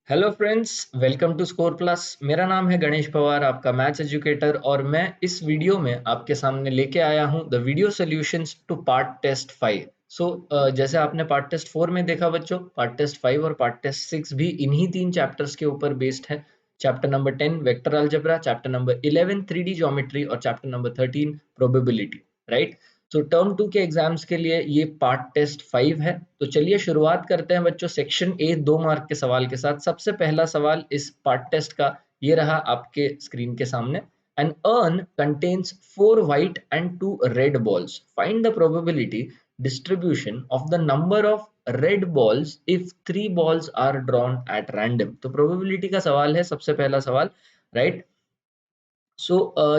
Hello friends, welcome to Score Plus. मेरा नाम है गणेश पवार, आपका मैथ्स एजुकेटर, और मैं इस वीडियो में आपके सामने लेके आया हूं the video solutions to part test 5। जैसे आपने पार्ट टेस्ट 4 में देखा बच्चों, पार्ट टेस्ट 5 और पार्ट टेस्ट 6 भी इन्हीं तीन चैप्टर्स के ऊपर बेस्ड है। Chapter number 10 vector algebra, chapter number 11 3D geometry और chapter number 13 probability. Right. Term 2 के एग्जाम्स के लिए ये पार्ट टेस्ट 5 है। तो चलिए शुरुआत करते हैं बच्चों सेक्शन ए 2 मार्क के सवाल के साथ। सबसे पहला सवाल इस पार्ट टेस्ट का ये रहा आपके स्क्रीन के सामने। An urn contains 4 white and 2 red balls. Find the probability distribution of the number of red balls if 3 balls are drawn at random. तो probability का सवाल है सबसे पहला सवाल। राइट।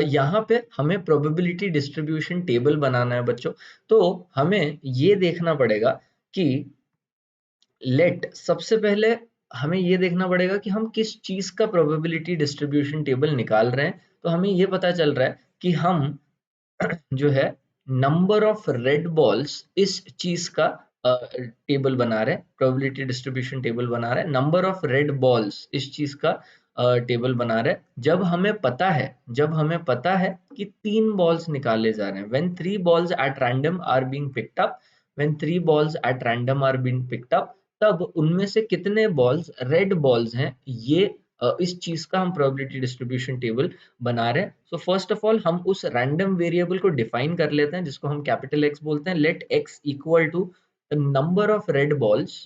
यहाँ पे हमें प्रोबेबिलिटी डिस्ट्रीब्यूशन टेबल बनाना है बच्चों। तो हमें ये देखना पड़ेगा कि सबसे पहले हमें ये देखना पड़ेगा कि हम किस चीज का प्रोबेबिलिटी डिस्ट्रीब्यूशन टेबल निकाल रहे हैं। तो हमें ये पता चल रहा है कि हम जो है नंबर ऑफ रेड बॉल्स इस चीज का टेबल बना रहे हैं, प्रोबेबिलिटी डिस्ट्रीब्यूशन टेबल बना रहे हैं। नंबर ऑफ रेड बॉल्स इस चीज का टेबल बना रहे हैं जब हमें पता है कि 3 बॉल्स निकाले जा रहे हैं। When 3 balls at random are being picked up, when 3 balls at random are being picked up, तब उनमें से कितने बॉल्स रेड बॉल्स हैं, ये इस चीज का हम प्रोबेबिलिटी डिस्ट्रीब्यूशन टेबल बना रहे हैं। सो फर्स्ट ऑफ ऑल हम उस रैंडम वेरिएबल को डिफाइन कर लेते हैं जिसको हम कैपिटल एक्स बोलते हैं। Let x equal to the number of red balls,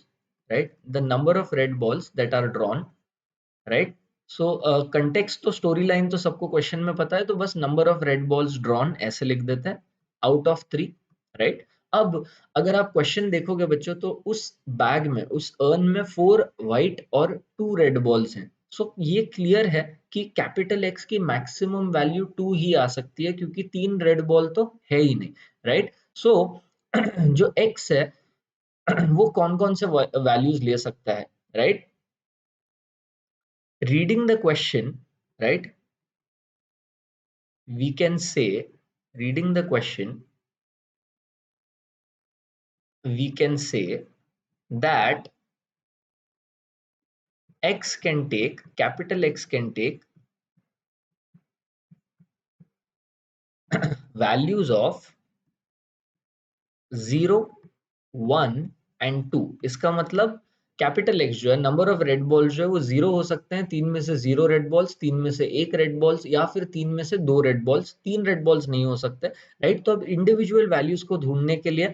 right, the number of red balls that are drawn. Right. Context तो स्टोरी लाइन तो सबको क्वेश्चन में पता है, तो बस number of red balls drawn ऐसे लिख देते हैं, आउट ऑफ 3। राइट। अब अगर आप क्वेश्चन देखोगे बच्चों, तो उस बैग में, उस अर्न में 4 व्हाइट और 2 रेड बॉल्स हैं। ये क्लियर है कि कैपिटल एक्स की मैक्सिमम वैल्यू 2 ही आ सकती है, क्योंकि 3 रेड बॉल तो है ही नहीं। राइट। सो जो एक्स है वो कौन कौन से वैल्यूज ले सकता है। Right. Reading the question, right, we can say, reading the question, we can say that x can take, capital X can take values of 0, 1 and 2। इसका मतलब कैपिटल एक्स जो है, नंबर ऑफ रेड बॉल्स जो है वो 0 हो सकते हैं, 3 में से 0 रेड बॉल्स, 3 में से 1 रेड बॉल्स, या फिर 3 में से 2 रेड बॉल्स, 3 रेड बॉल्स नहीं हो सकते। राइट। तो अब इंडिविजुअल वैल्यूज को ढूंढने के लिए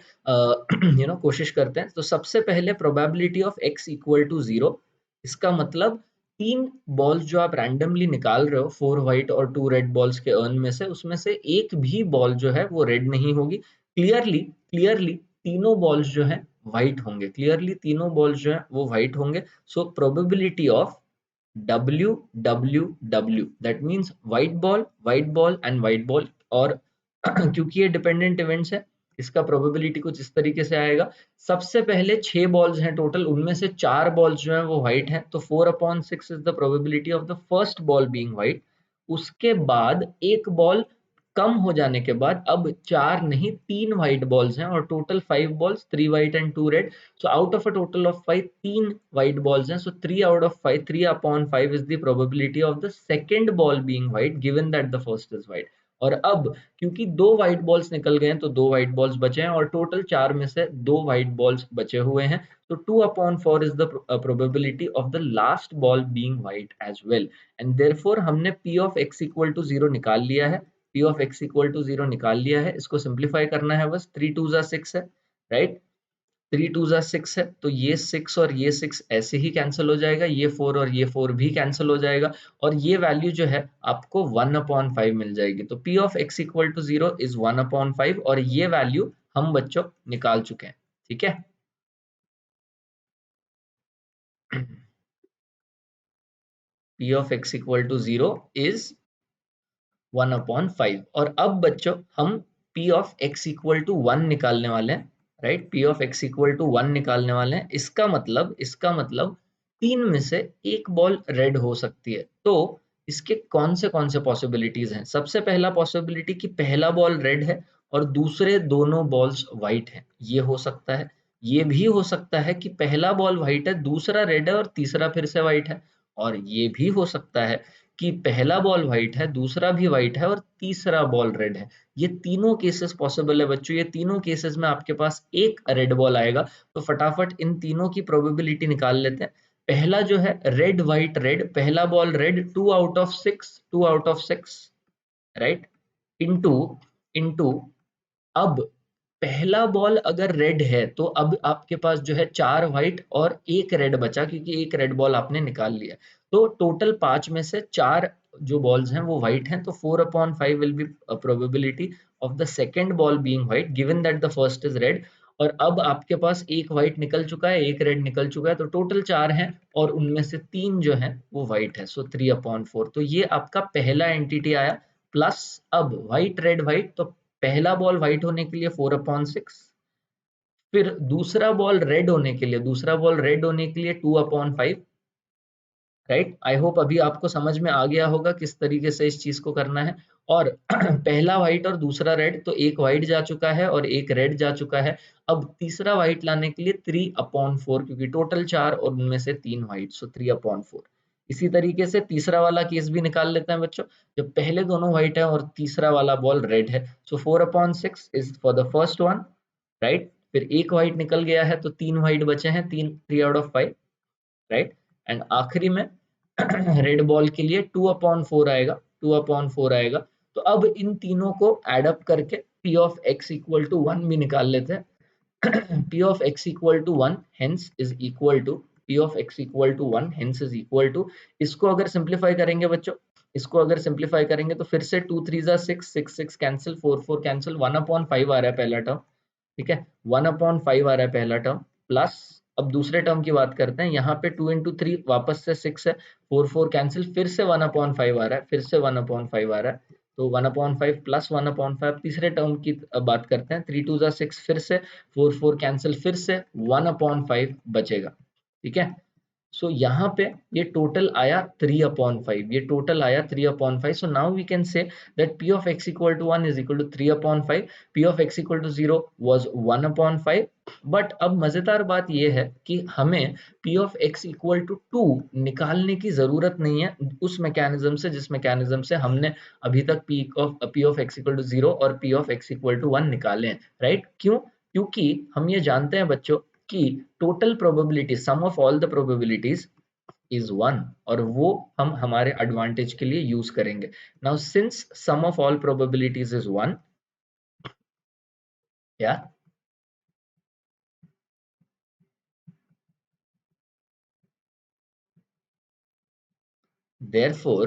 कोशिश करते हैं। तो सबसे पहले probability of x equal to 0। इसका मतलब 3 बॉल्स जो आप रैंडमली निकाल रहे हो, 4 व्हाइट और 2 रेड बॉल्स के अर्न में से, उसमें से एक भी बॉल जो है वो रेड नहीं होगी। क्लियरली क्लियरली तीनों बॉल्स जो हैं व्हाइट होंगे, क्लियरली तीनों बॉल्स जो हैं वो व्हाइट होंगे। So probability of W W W, that means white ball and white ball. और क्योंकि ये डिपेंडेंट इवेंट्स है, इसका प्रोबेबिलिटी कुछ इस तरीके से आएगा। सबसे पहले 6 बॉल्स हैं टोटल, उनमें से 4 बॉल्स जो हैं वो व्हाइट हैं, तो 4/6 is the probability of the first ball being white. उसके बाद एक बॉल कम हो जाने के बाद अब 4 नहीं 3 व्हाइट बॉल्स हैं, और total 5 balls, 3 white and 2 red. So out of a total of 5, 3 white balls हैं। सो 3 out of 5, 3/5 is the probability of the second ball being white, given that the first is white. और अब क्योंकि 2 white balls निकल गए हैं, तो 2 white balls बचे हैं, और टोटल 4 में से 2 व्हाइट बॉल्स बचे हुए हैं। तो 2/4 is the probability of the last ball being white as well. And therefore हमने p of x equal to 0 निकाल लिया है। p of x equal to 0 निकाल लिया है। इसको सिंप्लीफाई करना है बस। 3 2 6 है। राइट। 3 2 6 है, तो ये 6 और ये 6 ऐसे ही कैंसिल हो जाएगा, ये 4 और ये 4 भी कैंसिल हो जाएगा, और ये वैल्यू जो है आपको 1/5 मिल जाएगी। तो p of x equal to 0 is 1/5, और ये वैल्यू हम बच्चों निकाल चुके हैं। ठीक है। p of x equal to 0 is 1/5। और अब बच्चों हम p of x equal to 1 निकालने वाले हैं। Right. p of x equal to 1 निकालने वाले हैं। इसका मतलब 3 में से एक बॉल रेड हो सकती है। तो इसके कौन से पॉसिबिलिटीज हैं। सबसे पहला पॉसिबिलिटी कि पहला बॉल रेड है और दूसरे दोनों बॉल्स व्हाइट हैं, ये हो सकता है। ये भी हो सकता है कि पहला बॉल व्हाइट है, दूसरा रेड है और तीसरा फिर से व्हाइट है। और ये भी हो सकता है कि पहला बॉल व्हाइट है, दूसरा भी व्हाइट है और तीसरा बॉल रेड है। ये तीनों केसेस पॉसिबल है बच्चों। ये तीनों केसेस में आपके पास एक रेड बॉल आएगा। तो फटाफट इन तीनों की प्रोबेबिलिटी निकाल लेते हैं। पहला जो है रेड व्हाइट रेड, पहला ball red, 2 out of 6, 2 out of 6, right, into into अब पहला बॉल अगर रेड है तो अब आपके पास जो है 4 व्हाइट और एक रेड बचा, क्योंकि एक रेड बॉल आपने निकाल लिया। तो टोटल 5 में से 4 जो बॉल्स हैं वो व्हाइट हैं, तो 4/5 will be probability of the second ball being white given that the first is red. और अब आपके पास एक व्हाइट निकल चुका है, एक रेड निकल चुका है, तो टोटल 4 हैं और उनमें से 3 जो है वो व्हाइट है। सो 3/4। तो ये आपका पहला एंटिटी आया। प्लस अब व्हाइट रेड व्हाइट, तो पहला बॉल व्हाइट होने के लिए 4/6, फिर दूसरा बॉल रेड होने के लिए, दूसरा बॉल रेड होने के लिए 2/5, राइट। आई होप अभी आपको समझ में आ गया होगा किस तरीके से इस चीज को करना है। और पहला व्हाइट और दूसरा रेड, तो एक व्हाइट जा चुका है और एक रेड जा चुका है। अब तीसरा व्हाइट लाने के लिए 3/4, क्योंकि टोटल 4 और उनमें से 3 व्हाइट, सो 3/4। इसी तरीके से तीसरा वाला केस भी निकाल लेते हैं बच्चों, जब पहले दोनों व्हाइट है और तीसरा वाला बॉल रेड है। सो 4/6 is for the first one, right. फिर एक व्हाइट निकल गया है तो 3 व्हाइट बचे हैं, 3 आउट ऑफ 5, राइट। एंड आखिरी में रेड बॉल के लिए 2/4 आएगा, 2/4 आएगा। तो अब इन तीनों को एड अप करके p of x equal to 1 भी निकाल लेते हैं। p of x equal to 1 hence is equal to, p of x equal to 1 hence is equal to, इसको अगर सिंप्लीफाई करेंगे बच्चों, इसको अगर सिंप्लीफाई करेंगे तो फिर से 2 3 6, 6 6 कैंसिल, 4 4 कैंसिल, 1/5 आ रहा है पहला टर्म, ठीक है, 1/5 आ रहा है पहला टर्म। प्लस अब दूसरे टर्म की बात करते हैं, यहाँ पे 2 into 3 वापस से 6 है, 4 4 कैंसिल, फिर से 1/5 आ रहा है, फिर से 1/5 आ रहा है। तो 1/5 प्लस 1/5, तीसरे टर्म की बात करते हैं, 3 2 6, फिर से 4 4 कैंसिल, फिर से 1/5 बचेगा, ठीक है। सो यहाँ पे ये टोटल आया 3/5, ये टोटल आया 3/5। So now we can say that p of x equal to 1 is equal to 3/5, p of x equal to 0 was 1/5। But अब मजेदार बात ये है कि हमें p of x equal to 2 निकालने की जरूरत नहीं है उस मैकेनिज्म से जिस मैकेनिज्म से हमने अभी तक p of x equal to 0 और p of x equal to 1 निकाले हैं, राइट। क्यों? क्योंकि हम ये जानते हैं बच्चों कि total probability, sum of all the probabilities is 1, और वो हम हमारे एडवांटेज के लिए यूज करेंगे। Now since sum of all probabilities is 1, या therefore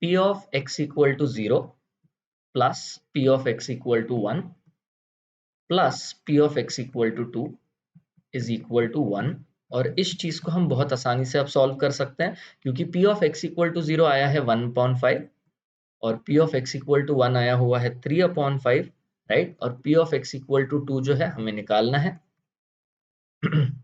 p of x equal to 0 plus p of x equal to 1 plus p of x equal to 2 is equal to 1। और इस चीज को हम बहुत आसानी से अब सॉल्व कर सकते हैं, क्योंकि p of x equal to 0 आया है 1/5 और p of x equal to 1 आया हुआ है 3/5, राइट। और p of x equal to 2 जो है हमें निकालना है।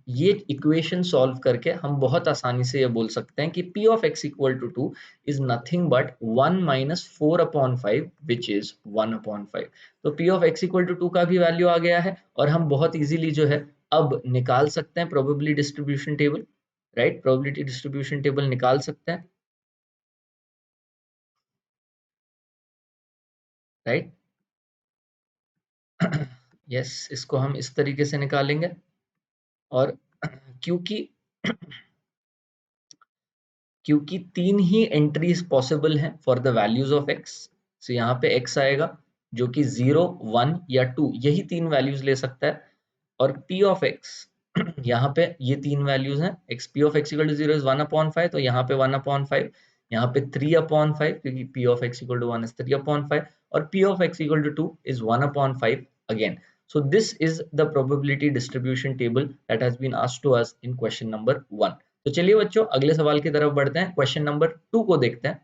ये इक्वेशन सॉल्व करके हम बहुत आसानी से ये बोल सकते हैं कि p of x equal to 2 is nothing but 1 minus 4/5 which is 1/5। तो p of x equal to 2 का भी वैल्यू आ गया है और हम बहुत इजीली जो है अब निकाल सकते हैं probability distribution table, right. Probability distribution table निकाल सकते हैं, राइट। यस, इसको हम इस तरीके से निकालेंगे। और क्योंकि क्योंकि 3 ही एंट्रीज पॉसिबल हैं for the values of x, सो यहाँ पे x आएगा जो कि 0 1 या 2, यही 3 वैल्यूज ले सकता है। और p ऑफ x यहाँ पे ये 3 वैल्यूज हैं, p of x equal to 0 is 1/5, तो यहाँ पे 1/5, यहाँ पे 3/5, क्योंकि p of x equal to 1 is 3/5, और p of x equal to 2 is 1/5 again. So this is the probability distribution table that has been asked to us in question number 1। तो चलिए बच्चों अगले सवाल की तरफ बढ़ते हैं, क्वेश्चन नंबर 2 को देखते हैं।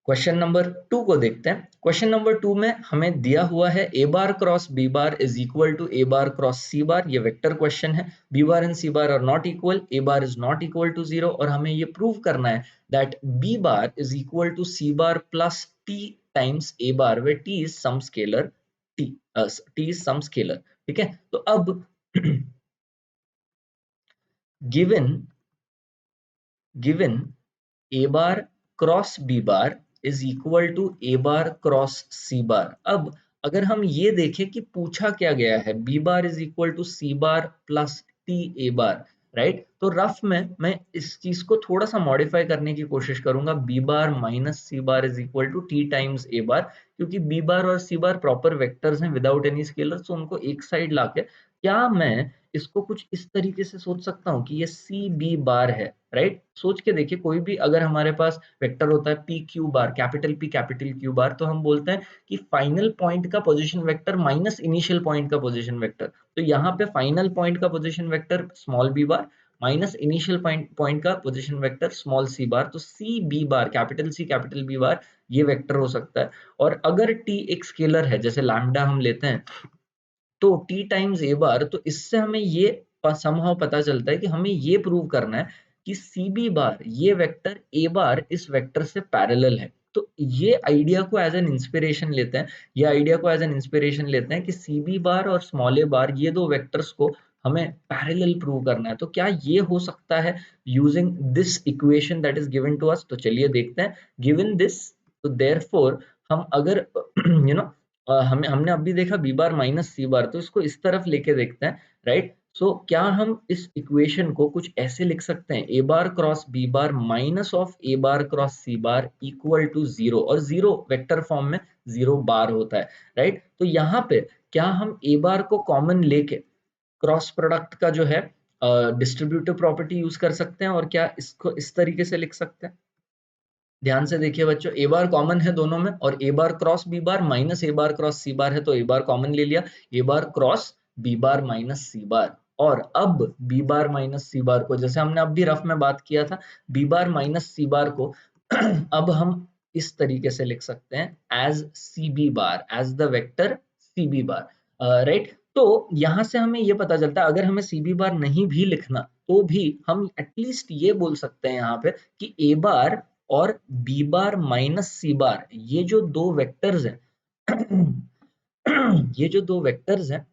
क्वेश्चन नंबर 2 को देखते हैं। क्वेश्चन नंबर 2 में हमें दिया हुआ है a bar cross b bar is equal to a bar cross c bar. ये वेक्टर क्वेश्चन है, b bar and c bar are not equal, a bar is not equal to 0, और हमें ये प्रूव करना है that b bar is equal to c bar plus t times a bar, where t is some scalar, t is some scalar, ठीक है। तो अब given given A bar cross b bar is equal to A bar cross c bar. अब अगर हम ये देखें कि पूछा क्या गया है, B bar is equal to C bar plus T A bar, right. तो रफ में मैं इस चीज को थोड़ा सा मॉडिफाई करने की कोशिश करूंगा, b bar minus C bar is equal to t times A bar, क्योंकि बी बार और सी बार प्रॉपर वेक्टर्स हैं विदाउट एनी स्केलर, तो उनको एक साइड लाके क्या मैं इसको कुछ इस तरीके से सोच सकता हूँ कि ये सी बी बार है, राइट। सोच के देखिए, कोई भी अगर हमारे पास वेक्टर होता है p q bar, capital P capital Q bar, तो हम बोलते हैं कि फाइनल पॉइंट का position vector minus initial point का पोजीशन वेक्टर। तो यहाँ पे फाइनल पॉइंट का position vector small b bar minus initial point का position vector small c bar, तो c b bar capital C capital B bar ये vector हो सकता है। और अगर टी एक स्केलर है, जैसे लैम्डा हम लेते हैं, तो टी टाइम्स ए बार, तो इससे हमें ये समहाउ पता चलता है कि हमें ये प्रूव करना है कि सी बी बार ये वेक्टर ए बार इस वेक्टर से पैरेलल है। तो ये आइडिया को एज एन इंस्पिरेशन लेते हैं, ये आइडिया को एज एन इंस्पिरेशन लेते हैं कि सी बी बार और स्मॉल ए बार ये दो वेक्टर्स को हमें पैरेलल प्रूव करना है। तो क्या ये हो सकता है using this equation that is given to us? तो चलिए देखते हैं। गिवन दिस, तो देयरफॉर हम अगर यू नो हमने अभी देखा बी बार माइनस सी बार, तो इसको इस तरफ लेके देखते हैं, राइट। सो क्या हम इस इक्वेशन को कुछ ऐसे लिख सकते हैं, ए bar cross b bar minus of A bar cross c bar equal to zero, और जीरो वेक्टर फॉर्म में जीरो बार होता है, राइट। तो यहाँ पे क्या हम ए बार को कॉमन लेके क्रॉस प्रोडक्ट का जो है डिस्ट्रीब्यूटिव प्रॉपर्टी यूज कर सकते हैं, और क्या इसको इस तरीके से लिख सकते हैं? ध्यान से देखिए बच्चों, ए बार कॉमन है दोनों में, और ए bar cross b bar minus A bar cross c bar है, तो ए बार कॉमन ले लिया, ए bar cross b bar minus सी बार। और अब बी बार माइनस सी बार को, जैसे हमने अब भी रफ में बात किया था, बी बार माइनस सी बार को अब हम इस तरीके से लिख सकते हैं as c b bar, as the vector c b bar, right. तो यहां से हमें ये पता चलता है, अगर हमें सी बी बार नहीं भी लिखना तो भी हम एटलीस्ट ये बोल सकते हैं यहाँ पे कि ए बार और बी बार माइनस सी बार ये जो दो वेक्टर्स हैं ये जो दो वेक्टर्स हैं,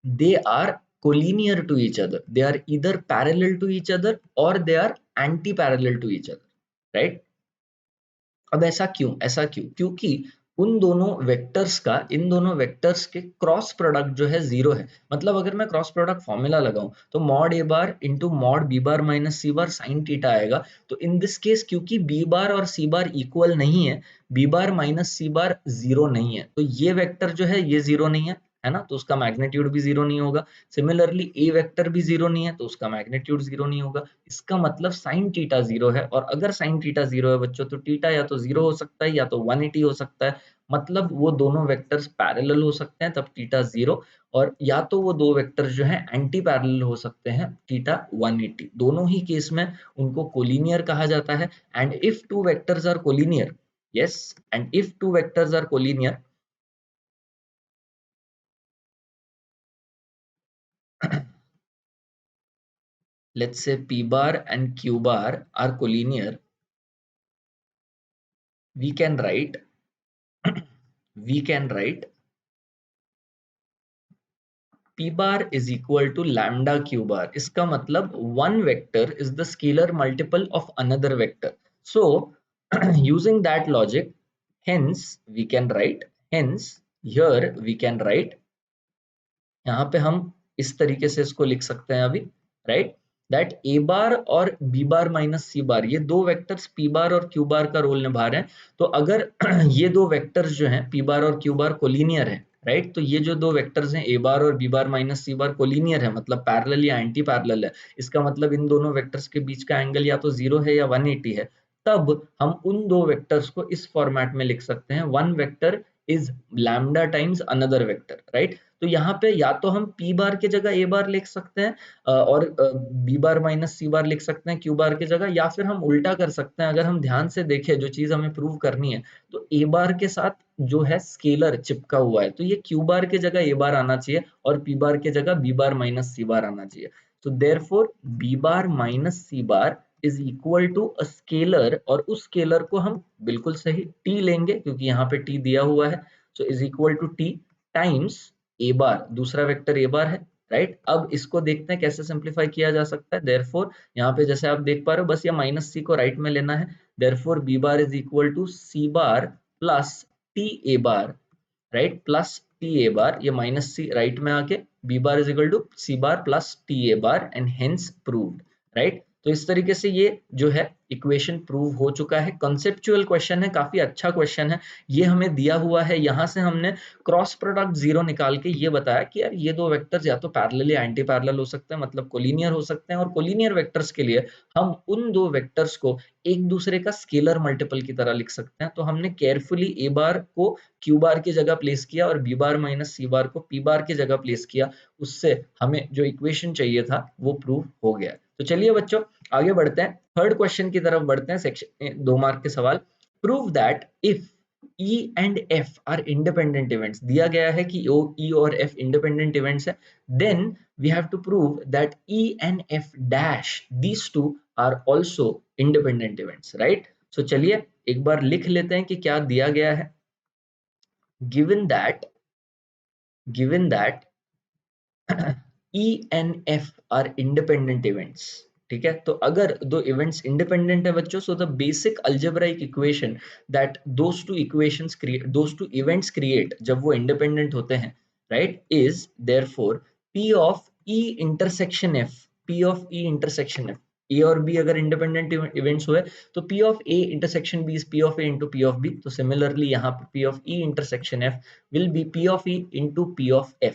they are collinear to each other, they are इधर पैरेलल टू ईच अदर और they are anti parallel to each other, right. अब ऐसा क्यों? क्योंकि उन दोनों वेक्टर्स का, इन दोनों वेक्टर्स के क्रॉस प्रोडक्ट जो है जीरो है। मतलब अगर मैं क्रॉस प्रोडक्ट फॉर्मूला लगाऊं तो मॉड ए bar into mod B bar minus सी बार साइन थीटा आएगा। तो इन दिस केस क्योंकि बी बार और सी बार इक्वल नहीं है, बी बार माइनस सी बार जीरो नहीं है, तो ये वेक्टर जो है ये जीरो नहीं है ना, तो उसका मैग्नीट्यूड भी जीरो नहीं होगा। सिमिलरली ए वेक्टर भी जीरो नहीं है, तो उसका मैग्नीट्यूड जीरो नहीं होगा। इसका मतलब साइन थीटा जीरो है, और अगर साइन थीटा जीरो है बच्चों, तो थीटा या तो जीरो हो सकता है या तो 180 हो सकता है। मतलब वो दोनों वेक्टर्स पैरेलल हो सकते हैं, तब थीटा जीरो, और या तो वो दो वेक्टर्स जो हैं एंटी पैरेलल हो सकते हैं, थीटा 180। दोनों ही केस में उनको कोलिनियर कहा जाता है। And if two vectors are collinear, yes, and if two vectors are collinear let's say p bar and q bar are collinear, we can write we can write p bar is equal to lambda q bar। इसका मतलब one vector is the scalar multiple of another vector। So using that logic, hence we can write, hence here we can write, यहाँ पे हम इस तरीके से इसको लिख सकते हैं अभी, राइट, दैट ए बार और बी बार माइनस सी बार ये दो वेक्टर्स पी बार और क्यू बार का रोल निभा रहे हैं। तो अगर ये दो वेक्टर्स जो हैं पी बार और क्यू बार कोलिनियर है, राइट, तो ये जो दो वेक्टर्स हैं ए बार और बी बार माइनस सी बार कोलिनियर है, मतलब पैरेलल या एंटी पैरेलल है। इसका मतलब इन दोनों वेक्टर्स के बीच का एंगल या तो जीरो है या 180 है। तब हम उन दो वेक्टर्स को इस फॉर्मेट में लिख सकते हैं, one vector is lambda times another vector, right. तो यहाँ पे या तो हम p बार की जगह a बार लिख सकते हैं, और b बार माइनस c बार लिख सकते हैं q बार की जगह, या फिर हम उल्टा कर सकते हैं। अगर हम ध्यान से देखें जो चीज हमें प्रूव करनी है, तो a बार के साथ जो है स्केलर चिपका हुआ है, तो ये q बार की जगह a बार आना चाहिए और p बार की जगह b bar minus c bar आना चाहिए। तो therefore b bar minus c bar is equal to a scalar, और उस स्केलर को हम बिल्कुल सही t लेंगे क्योंकि यहाँ पे t दिया हुआ है। So is equal to t times A bar, दूसरा वेक्टर ए बार है, राइट। अब इसको देखते हैं कैसे सिंप्लीफाई किया जा सकता है। देयरफॉर यहाँ पे जैसे आप देख पा रहे हो, बस ये माइनस सी को राइट में लेना है। Therefore B bar is equal to C bar plus T A bar, right, plus T A bar, ये माइनस सी राइट में आके B bar is equal to C bar plus T A bar and hence proved, right. तो इस तरीके से ये जो है इक्वेशन प्रूव हो चुका है। कंसेप्चुअल क्वेश्चन है, काफी अच्छा क्वेश्चन है। ये हमें दिया हुआ है, यहाँ से हमने क्रॉस प्रोडक्ट जीरो निकाल के ये बताया कि यार ये दो वेक्टर्स या तो पैरेलल या एंटी पैरेलल हो सकते हैं, मतलब कोलिनियर हो सकते हैं। और कोलिनियर वेक्टर्स के लिए हम उन दो वेक्टर्स को एक दूसरे का स्केलर मल्टीपल की तरह लिख सकते हैं। तो हमने केयरफुली ए बार को क्यू बार की जगह प्लेस किया और बी बार माइनस सी बार को पी बार की जगह प्लेस किया। उससे हमें जो इक्वेशन चाहिए था वो प्रूव हो गया। तो चलिए बच्चों आगे बढ़ते हैं, थर्ड क्वेश्चन की तरफ बढ़ते हैं। सेक्शन 2 मार्क के सवाल। Prove that if E and F are independent events, दिया गया है कि E और F independent events है, then we have to prove that E and F dash, these two are also independent events, right? So चलिए एक बार लिख लेते हैं कि क्या दिया गया है। given that E and F are independent events, ठीक है। तो अगर दो इवेंट्स इंडिपेंडेंट है बच्चों, so the basic algebraic equation that those two equations create, those two events create जब वो इंडिपेंडेंट होते हैं, right, is therefore P of E intersection F, P of E intersection F। ए और बी अगर independent events हुए तो P of A intersection B is P of A into P of B। तो similarly यहाँ पे P of E intersection F will be P of E into P of F,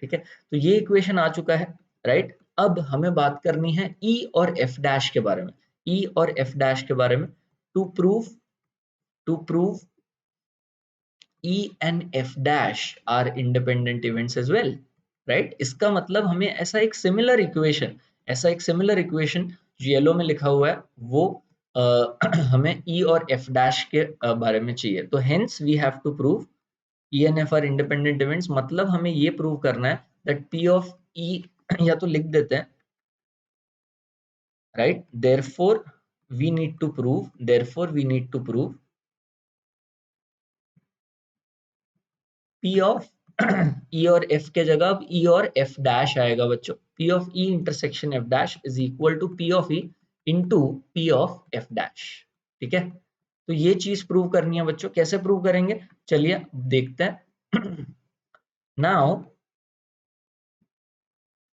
ठीक है। तो ये इक्वेशन आ चुका है, राइट। अब हमें बात करनी है E और F डैश के बारे में, E और F डैश के बारे में। To prove E and F dash are independent events as well, right? इसका मतलब हमें ऐसा एक सिमिलर इक्वेशन जो येलो में लिखा हुआ है वो हमें E और F डैश के बारे में चाहिए। तो hence we have to prove E and F are independent events, मतलब हमें ये प्रूव करना है that P of E या तो लिख देते हैं, right? Therefore we need to prove P of E और F के जगह अब E और F डैश आएगा बच्चों। P of E intersection F dash is equal to P of E into P of F dash, ठीक है। तो ये चीज प्रूव करनी है बच्चों। कैसे प्रूव करेंगे चलिए देखते हैं। Now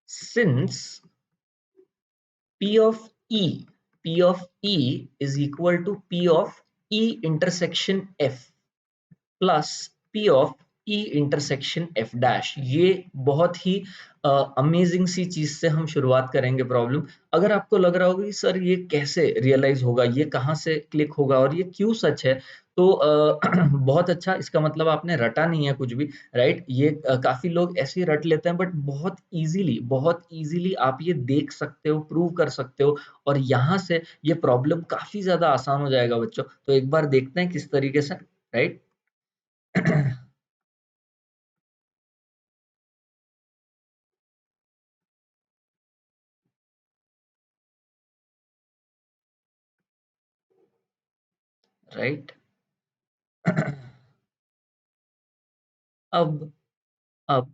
since P of E is equal to P of E intersection F plus P of E intersection F dash. ये बहुत ही अमेजिंग सी चीज से हम शुरुआत करेंगे प्रॉब्लम। अगर आपको लग रहा होगा कि सर ये कैसे रियलाइज होगा, ये कहाँ से क्लिक होगा और ये क्यों सच है, तो बहुत अच्छा, इसका मतलब आपने रटा नहीं है कुछ भी, राइट। ये काफी लोग ऐसे ही रट लेते हैं, बट बहुत इजीली आप ये देख सकते हो, प्रूव कर सकते हो, और यहाँ से ये प्रॉब्लम काफी ज्यादा आसान हो जाएगा बच्चों। तो एक बार देखते हैं किस तरीके से, राइट। राइट। अब अब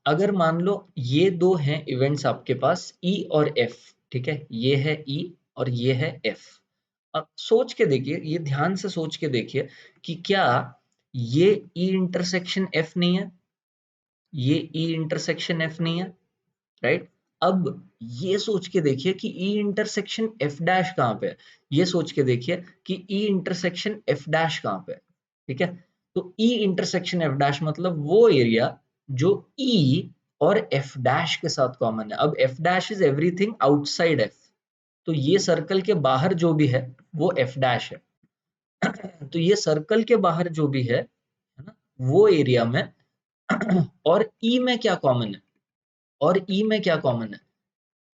अगर मान लो ये दो हैं इवेंट्स आपके पास E और F, ठीक है, ये है E और ये है F। अब सोच के देखिए, ये ध्यान से सोच के देखिए कि क्या ये E इंटरसेक्शन F नहीं है, ये E इंटरसेक्शन F नहीं है, राइट। अब ये सोच के देखिए कि E इंटरसेक्शन F डैश कहाँ पे है, ये सोच के देखिए कि E इंटरसेक्शन F डैश कहाँ पे है, ठीक है। तो E इंटरसेक्शन F डैश मतलब वो एरिया जो E और F डैश के साथ कॉमन है। अब F dash is everything outside F, तो ये सर्कल के बाहर जो भी है वो F डैश है। तो ये सर्कल के बाहर जो भी है ना, वो एरिया में और E में क्या कॉमन है, और E में क्या कॉमन है,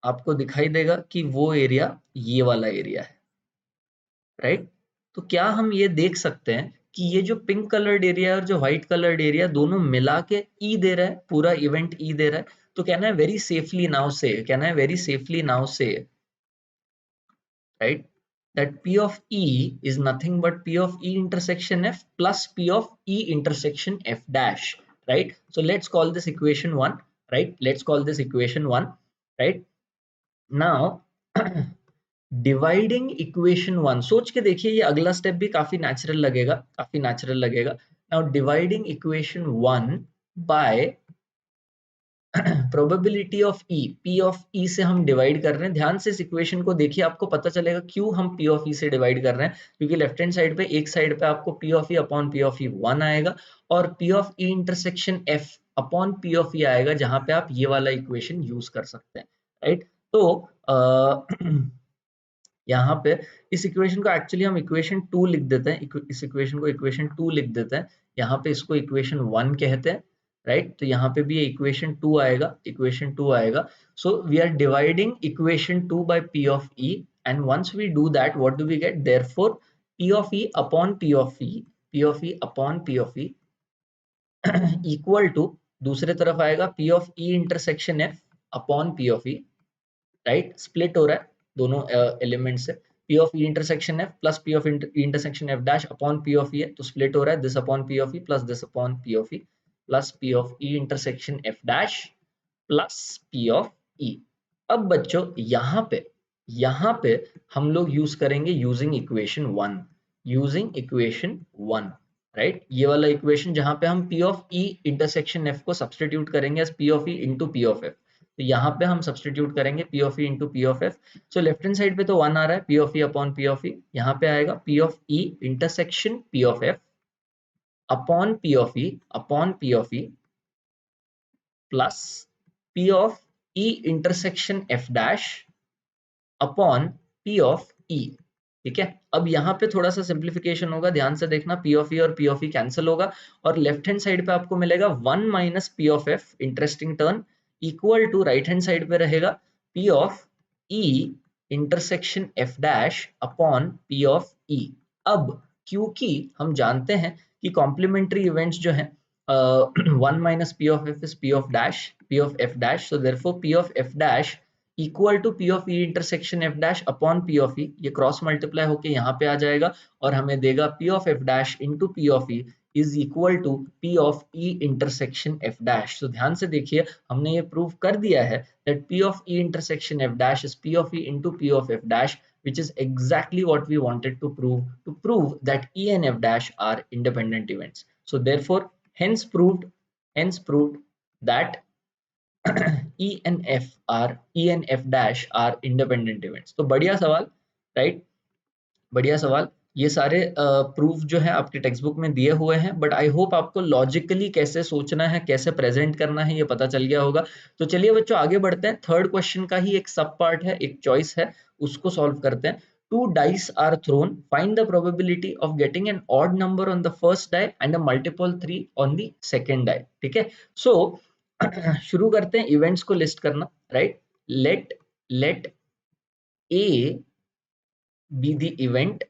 आपको दिखाई देगा कि वो एरिया ये वाला एरिया है, राइट। तो क्या हम ये देख सकते हैं कि ये जो पिंक कलर्ड एरिया और जो व्हाइट कलर्ड एरिया दोनों मिला के ई दे रहा है, पूरा इवेंट ई दे रहा है। तो कहना है वेरी सेफली नाउ से, right, that P of E is nothing but P of E intersection F plus P of E intersection F dash, right? So let's call this equation 1, right? Let's call this equation 1, right? Now dividing equation 1, सोच के देखिए, ये अगला step भी काफी natural लगेगा, काफी natural लगेगा. Now dividing equation 1 by probability of E, P of E से हम डिवाइड कर रहे हैं. ध्यान से इस इक्वेशन को देखिए, आपको पता चलेगा क्यों हम पी ऑफ ई से डिवाइड कर रहे हैं. क्योंकि लेफ्ट हैंड साइड पे, एक साइड पे आपको P of E upon P of E 1 आएगा, और P of E intersection F upon P of E आएगा, जहां पे आप ये वाला इक्वेशन यूज कर सकते हैं, राइट? तो यहाँ पे इस इक्वेशन को एक्चुअली हम इक्वेशन 2 लिख देते हैं, इस इक्वेशन को इक्वेशन 2 लिख देते हैं. यहाँ पे इसको इक्वेशन 1 कहते हैं, राइट? तो यहाँ पे भी ये इक्वेशन 2 आएगा, इक्वेशन 2 आएगा. So we are dividing equation 2 by P of E, and once we do that, what do we get? Therefore P of E upon P of E, P of E upon P of E equal to, दूसरे तरफ आएगा P of E intersection F upon P of E, right? Split हो रहा है दोनों element से. P of E intersection F plus P of intersection F dash upon P of E है, तो स्प्लिट हो रहा है this upon P of E plus this upon P of E plus P of E intersection F dash plus P of E. अब बच्चों यहाँ पे हम लोग यूज करेंगे using equation 1, using equation 1, right? ये वाला इक्वेशन जहां पे हम P of E intersection F को सब्सटीट्यूट करेंगे as P of E into P of F. तो यहाँ पे हम सब्सटीट्यूट करेंगे P of E into P of F. So left hand side पे तो 1 आ रहा है, P of E upon P of E. यहाँ पे आएगा P of E intersection P of F upon P of E plus P of E intersection F dash upon P of E. ठीक है, अब यहाँ पे थोड़ा सा सिंप्लीफिकेशन होगा, ध्यान से देखना. पी ऑफ ई और पी ऑफ ई कैंसिल होगा, और लेफ्ट हैंड साइड पे आपको मिलेगा 1 minus P of F, interesting turn, equal to right hand side पे रहेगा P of E intersection F dash upon P of E. अब क्योंकि हम जानते हैं कि कॉम्प्लीमेंट्री इवेंट्स जो हैं, 1 minus P of F is P of dash, P of F dash, so therefore P of F dash equal to P of E intersection F dash upon P of E. ये cross multiply होके यहाँ पे आ जाएगा और हमें देगा P of F dash into P of E is equal to P of E intersection F dash. So ध्यान से देखिए, हमने ये प्रूव कर दिया है that P of E intersection F dash is P of E into P of F dash, which is exactly what we wanted to prove that E and F dash are independent events. So therefore, hence proved that E and F dash are independent events. तो बढ़िया सवाल, right? बढ़िया सवाल. ये सारे proof जो है आपके टेक्स्ट बुक में दिए हुए हैं, बट आई होप आपको लॉजिकली कैसे सोचना है, कैसे प्रेजेंट करना है, ये पता चल गया होगा. तो चलिए बच्चों आगे बढ़ते हैं. थर्ड क्वेश्चन का ही एक सब पार्ट है, एक चॉइस है, उसको सॉल्व करते हैं. 2 dice are thrown, find the probability of getting an odd number on the first die and a multiple 3 on the second die. ठीक है, सो शुरू करते हैं इवेंट्स को लिस्ट करना, right? Let A be the event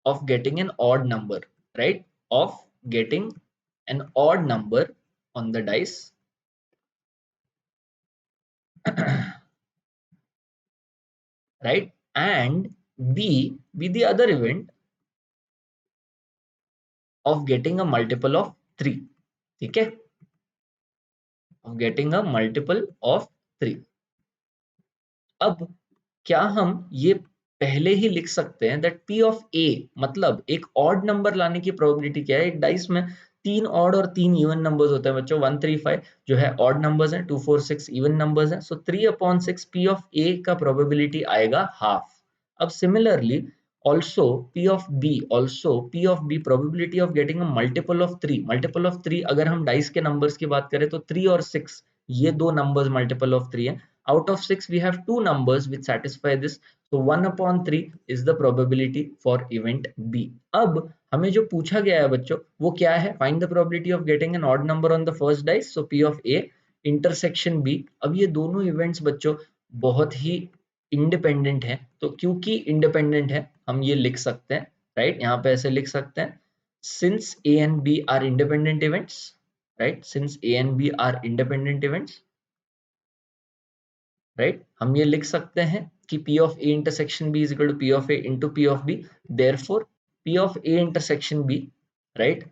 of getting an odd number, right? Of getting an odd number on the dice right? And B be the other event of getting a multiple of 3. ठीक है, of getting a multiple of 3. अब क्या हम ये पहले ही लिख सकते हैं that P of A, मतलब एक ऑड नंबर लाने की प्रोबेबिलिटी क्या है? एक डाइस में 3 ऑड और 3 इवन नंबर्स होते हैं बच्चों. 1 3 5 जो है ऑड नंबर्स हैं, 2 4 6 इवन नंबर्स हैं. सो 3/6 P of A का प्रोबेबिलिटी आएगा हाफ. अब similarly also P of B probability of getting a multiple of 3 अगर हम डाइस के नंबर्स की बात करें तो 3 और 6 ये दो नंबर्स मल्टीपल ऑफ 3 है. Out of 6 we have 2 numbers which satisfy this, so 1/3 is the probability for event B. अब हमें जो पूछा गया है बच्चों वो क्या है? Find the probability of getting an odd number on the first dice, so P of A intersection B. अब ये दोनों इवेंट्स बच्चों बहुत ही इंडिपेंडेंट है, तो क्योंकि इंडिपेंडेंट है हम ये लिख सकते हैं, राइट? यहाँ पे ऐसे लिख सकते हैं, since A and B are independent events, right? Since A and B are independent events, right? हम ये लिख सकते हैं कि P of A intersection B is equal to P of A into P of B. Therefore, P of A intersection B, right?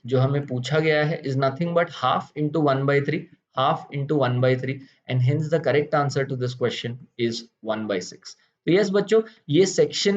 जो हमें पूछा गया है is nothing but half into 1/3, half into 1/3, and hence the correct answer to this question is 1/6। तो yes बच्चों, ये section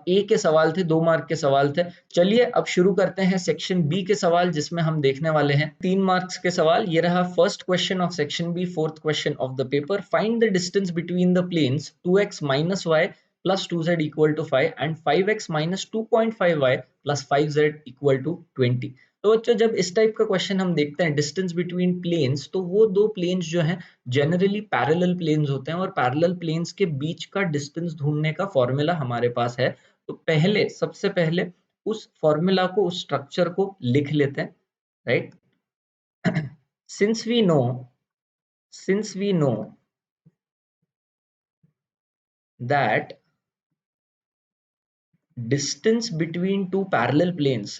A के सवाल थे, 2 मार्क के सवाल थे। चलिए अब शुरू करते हैं सेक्शन बी के सवाल, जिसमें हम देखने वाले हैं 3 मार्क्स के सवाल। ये रहा first question of section B, fourth question of the paper. Find the distance between the planes 2x minus y plus 2z equal to 5 and 5x minus 2.5y plus 5z equal to 20। तो बच्चों, जब इस type का question हम देखते हैं distance between planes, तो वो दो प्लेन्स जो हैं जनरली पैरेलल प्लेन्स होते हैं, और पैरेलल प्लेन्स के बीच का डिस्टेंस ढूंढने का फॉर्मूला हमारे पास है। तो पहले, सबसे पहले उस फॉर्मूला को, उस स्ट्रक्चर को लिख लेते हैं, right. since we know that distance between two parallel planes,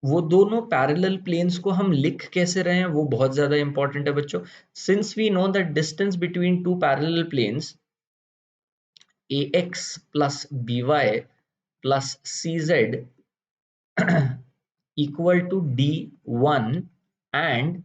वो दोनों पैरेलल प्लेन्स को हम लिख कैसे रहे हैं वो बहुत ज्यादा इंपॉर्टेंट है बच्चों। Since we know that distance between two parallel planes ax plus by plus cz equal to d1 and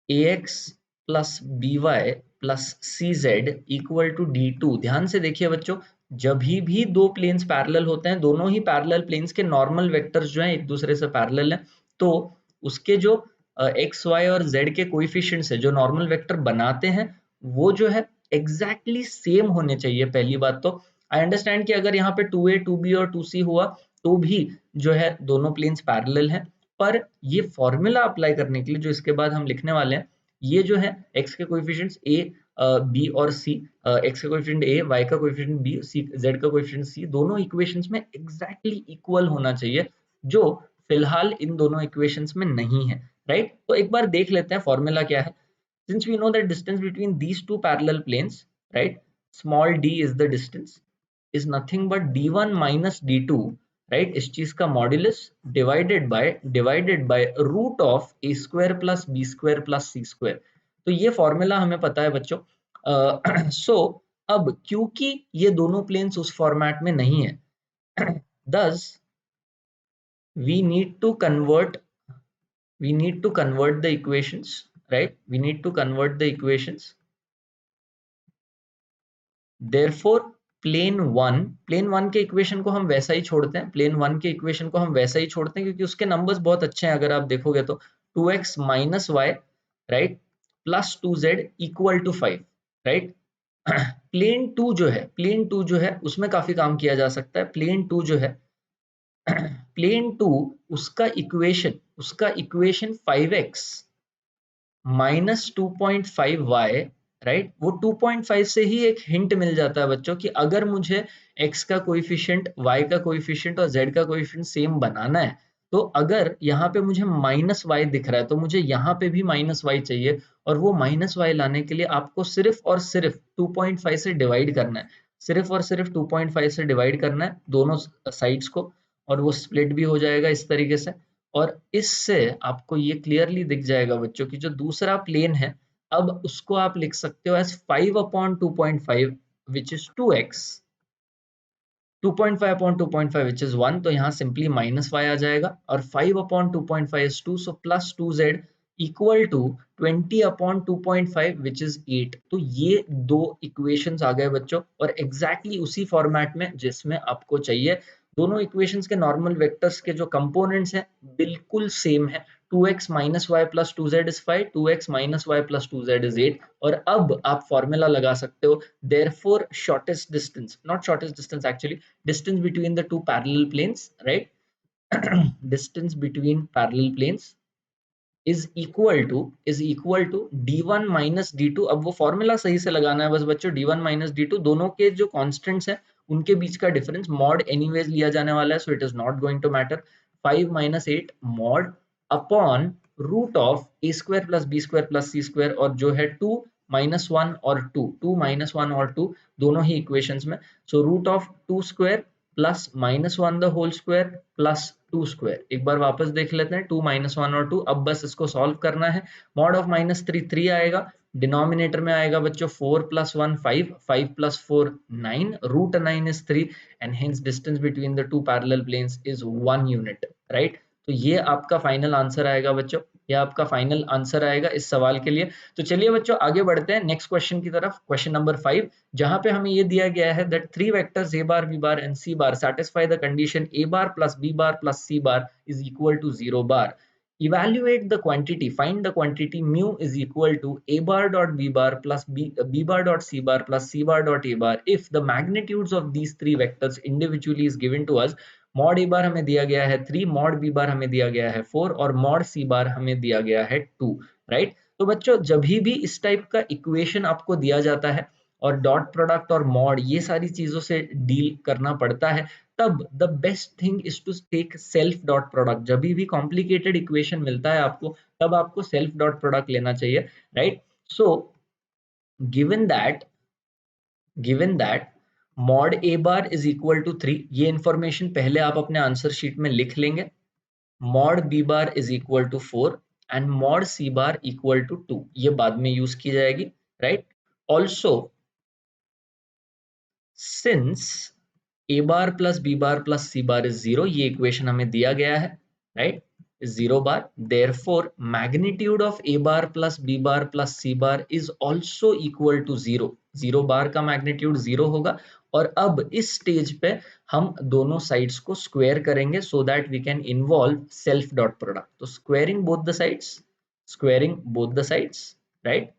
ax plus by plus cz equal to d2। ध्यान से देखिए बच्चों, जब भी दो प्लेन्स पैरेलल होते हैं, दोनों ही पैरेलल प्लेन्स के नॉर्मल वेक्टर्स जो हैं एक दूसरे से पैरेलल हैं, तो उसके जो एक्स वाई और जेड के कोएफिशिएंट्स है, जो नॉर्मल वेक्टर बनाते हैं, वो जो है एग्जैक्टली सेम होने चाहिए। पहली बात तो आई अंडरस्टैंड कि अगर यहाँ पे 2a 2b और 2c हुआ तो भी जो है दोनों प्लेन्स पैरेलल हैं, पर ये फॉर्मूला अप्लाई करने के लिए जो इसके बाद हम लिखने वाले हैं, ये जो है x के कोएफिशिएंट्स a, b और c, x का कोएफिशिएंट a, y का कोएफिशिएंट b, c, z का कोएफिशिएंट c, दोनों इक्वेशंस में एग्जैक्टली इक्वल होना चाहिए, जो फिलहाल इन दोनों इक्वेशंस में नहीं है, राइट। तो एक बार देख लेते हैं फॉर्मूला क्या है। Since we know that distance between these two parallel planes, right, small d is the distance, is nothing but d1 minus d2, right, इस चीज का modulus divided by root of a square plus b square plus c square. तो ये formula हमें पता है बच्चों। सो अब क्योंकि ये दोनों प्लेन्स उस फॉर्मेट में नहीं है, thus we need to convert the equations, right, we need to convert the equations। therefore plane one के इक्वेशन को हम वैसा ही छोड़ते हैं, क्योंकि उसके नंबर्स बहुत अच्छे हैं। अगर आप देखोगे तो 2x minus y, right, plus 2z equal to 5, right. Plane two जो है उसमें काफी काम किया जा सकता है। प्लेन टू उसका equation 5x minus 2.5y, right, वो 2.5 से ही एक हिंट मिल जाता है बच्चों कि अगर मुझे x का कोएफिशिएंट, y का कोएफिशिएंट और z का कोएफिशिएंट सेम बनाना है, तो अगर यहाँ पे मुझे माइनस y दिख रहा है तो मुझे यहाँ पे भी माइनस y चाहिए, और वो माइनस y लाने के लिए आपको सिर्फ और सिर्फ 2.5 से डिवाइड करना है, दोनों साइड्स को, और वो स्प्लिट भी हो जाएगा इस तरीके से। और इससे आपको ये क्लियरली दिख जाएगा बच्चों कि जो दूसरा प्लेन है, अब उसको आप लिख सकते हो as 5/2.5 which is 2x, 2.5/2.5 which is 1, तो यहाँ सिंपली माइनस y आ जाएगा, और 5/2.5 is 2, so plus 2z equal to 20/2.5 which is 8। तो ये दो इक्वेशंस आ गए बच्चों, और एग्जैक्टली उसी फॉर्मेट में जिसमें आपको चाहिए। दोनों इक्वेशंस के नॉर्मल वेक्टर्स के जो कंपोनेंट्स हैं बिल्कुल सेम है। 2x minus y plus 2z is 5, 2x minus y plus 2z is 8। और अब आप फॉर्मूला लगा सकते हो, therefore shortest distance, not shortest distance actually, distance between the two parallel planes, right, distance between parallel planes is equal to d1 minus d2। अब वो formula सही से लगाना है बस बच्चों। d1 minus d2 दोनों के जो कांस्टेंट्स हैं उनके बीच का डिफरेंस, मॉड एनीवेज लिया जाने वाला है, so it is not going to matter. 5 minus 8 mod upon root of a square plus b square plus c square, और जो है 2 minus 1 और 2 दोनों ही इक्वेशंस में, so root of 2 square plus -1 the whole square plus 2 square. एक बार वापस देख लेते हैं, 2 -1 और 2। अब बस इसको सॉल्व करना है। मॉड ऑफ -3 3 आएगा, डिनोमिनेटर में आएगा बच्चों 4 + 1 5, 5 + 4 9, √9 is 3 and hence distance between the two parallel planes is 1 unit, right. तो ये आपका फाइनल आंसर आएगा बच्चों, ये आपका फाइनल आंसर आएगा इस सवाल के लिए। तो चलिए बच्चों आगे बढ़ते हैं नेक्स्ट क्वेश्चन की तरफ, क्वेश्चन नंबर 5, जहां पे हमें ये दिया गया है that 3 vectors a bar, b bar and c bar satisfy the condition a bar plus b bar plus c bar is equal to 0 bar. Evaluate the quantity, find the quantity mu is equal to a bar dot b bar plus b bar dot c bar plus c bar dot a bar if the magnitudes of these three vectors individually is given to us. Mod A bar हमें दिया गया है 3, mod B bar हमें दिया गया है 4 और mod c बार हमें दिया गया है 2, राइट। तो बच्चों जब भी इस टाइप का इक्वेशन आपको दिया जाता है और डॉट प्रोडक्ट और मॉड ये सारी चीजों से डील करना पड़ता है, तब the best thing is to take self dot product. जब भी कॉम्प्लिकेटेड इक्वेशन मिलता है आपको, तब आपको सेल्फ डॉट प्रोडक्ट लेना चाहिए, right. So given that mod A bar is equal to 3, ये इंफॉर्मेशन पहले आप अपने आंसर शीट में लिख लेंगे। Mod B bar is equal to 4 and mod c bar equal to 2, ये बाद में यूज की जाएगी, right. Also since a bar plus b bar plus c bar is 0, ये इक्वेशन हमें दिया गया है, right, 0 bar, therefore magnitude of a bar plus b bar plus c bar is also equal to 0, 0 बार का magnitude 0 होगा। और अब इस स्टेज पे हम दोनों साइड्स को स्क्वायर करेंगे so that we can involve self dot product. तो squaring both the sides, squaring both the sides, right.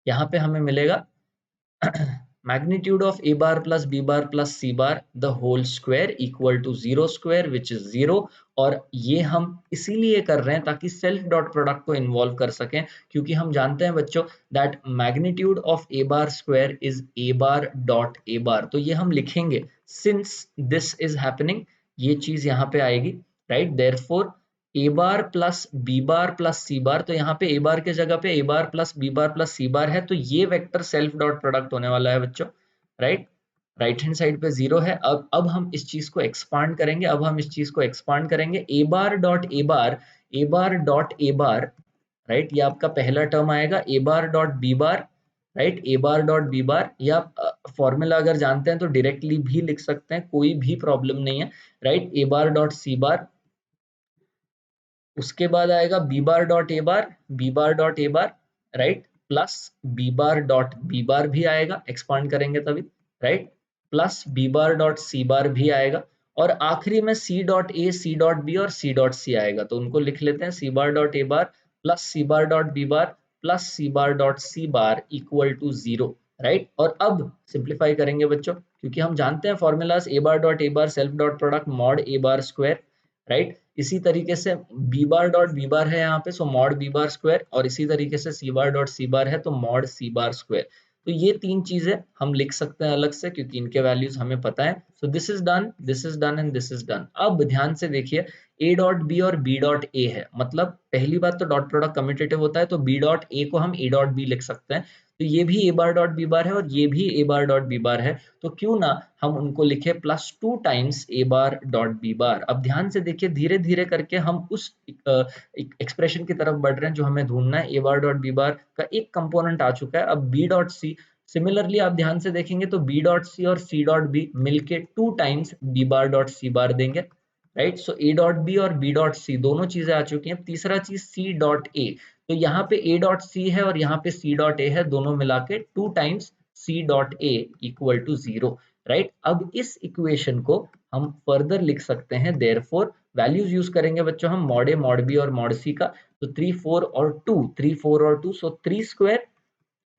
यहाँ पे हमें मिलेगा magnitude of a bar plus b bar plus c bar the whole square equal to 0 square which is 0। और ये हम इसीलिए कर रहे हैं ताकि सेल्फ डॉट प्रोडक्ट को इन्वॉल्व कर सकें, क्योंकि हम जानते हैं बच्चों that magnitude of a bar square is a bar dot a bar। तो ये हम लिखेंगे सिंस दिस इज हैपनिंग, ये चीज यहाँ पे आएगी, right. Therefore A bar plus B bar plus C bar, तो यहाँ पे ए बार के जगह पे ए bar plus B bar plus C bar है, तो ये वेक्टर सेल्फ डॉट प्रोडक्ट होने वाला है बच्चों, राइट। राइट हैंड साइड पे 0 है। अब हम इस चीज को एक्सपांड करेंगे, अब हम इस चीज को एक्सपांड करेंगे, A bar dot A bar, A bar dot A bar, right, ये आपका पहला टर्म आएगा, A bar dot B bar, right, A bar dot B bar. या फॉर्मूला अगर जानते हैं तो डायरेक्टली भी लिख सकते हैं, कोई भी प्रॉब्लम नहीं है, राइट। ए बार डॉट सी बार, उसके बाद आएगा B bar dot A bar, B bar dot A bar, right, plus B bar dot B bar भी आएगा, एक्सपांड करेंगे तभी, right, plus B bar dot सी बार भी आएगा, और आखिरी में C dot A, C dot B और सी डॉट सी आएगा। तो उनको लिख लेते हैं, C bar dot A bar plus C bar dot B bar plus C bar dot C bar equal to 0, right. और अब सिंप्लीफाई करेंगे बच्चों, क्योंकि हम जानते हैं formulas, A bar dot A bar self dot product mod A bar square, right. इसी तरीके से B bar dot B bar है यहाँ पे, so mod B bar square, और इसी तरीके से सी बार डॉट सी बार है तो मॉड सी बार स्क्वायर। तो ये तीन चीजें हम लिख सकते हैं अलग से, क्योंकि इनके वैल्यूज हमें पता है। So this is done, this is done and this is done. अब ध्यान से देखिए, ए डॉट बी और बी डॉट ए है, मतलब पहली बात तो डॉट प्रोडक्ट कम्यूटेटिव होता है, तो बी डॉट ए को हम ए डॉट बी लिख सकते हैं। तो ये भी ए बार डॉट बी बार है और ये भी ए बार डॉट बी बार है, तो क्यों ना हम उनको लिखे +2 टाइम्स ए बार डॉट बी बार। अब ध्यान से देखिए, धीरे धीरे करके हम उस एक्सप्रेशन की तरफ बढ़ रहे हैं जो हमें ढूंढना है। ए बार डॉट बी बार का एक कंपोनेंट आ चुका है, अब बी डॉट सी। सिमिलरली आप ध्यान से देखेंगे तो बी डॉट सी और सी डॉट बी मिलके 2 टाइम्स बी बार डॉट सी बार देंगे, right. So A dot B और बी डॉट सी दोनों चीजें आ चुकी हैं। तीसरा चीज सी डॉट ए, तो यहाँ पे ए डॉट सी है और यहाँ पे सी डॉट ए है, दोनों मिला के 2 times c dot a equal to 0, right. अब इस इक्वेशन को हम फर्दर लिख सकते हैं, देयरफॉर वैल्यूज यूज करेंगे बच्चों हम मॉड ए, मॉड बी और मॉड सी का। तो 3 4 और 2, 3 4 और 2, सो 3 square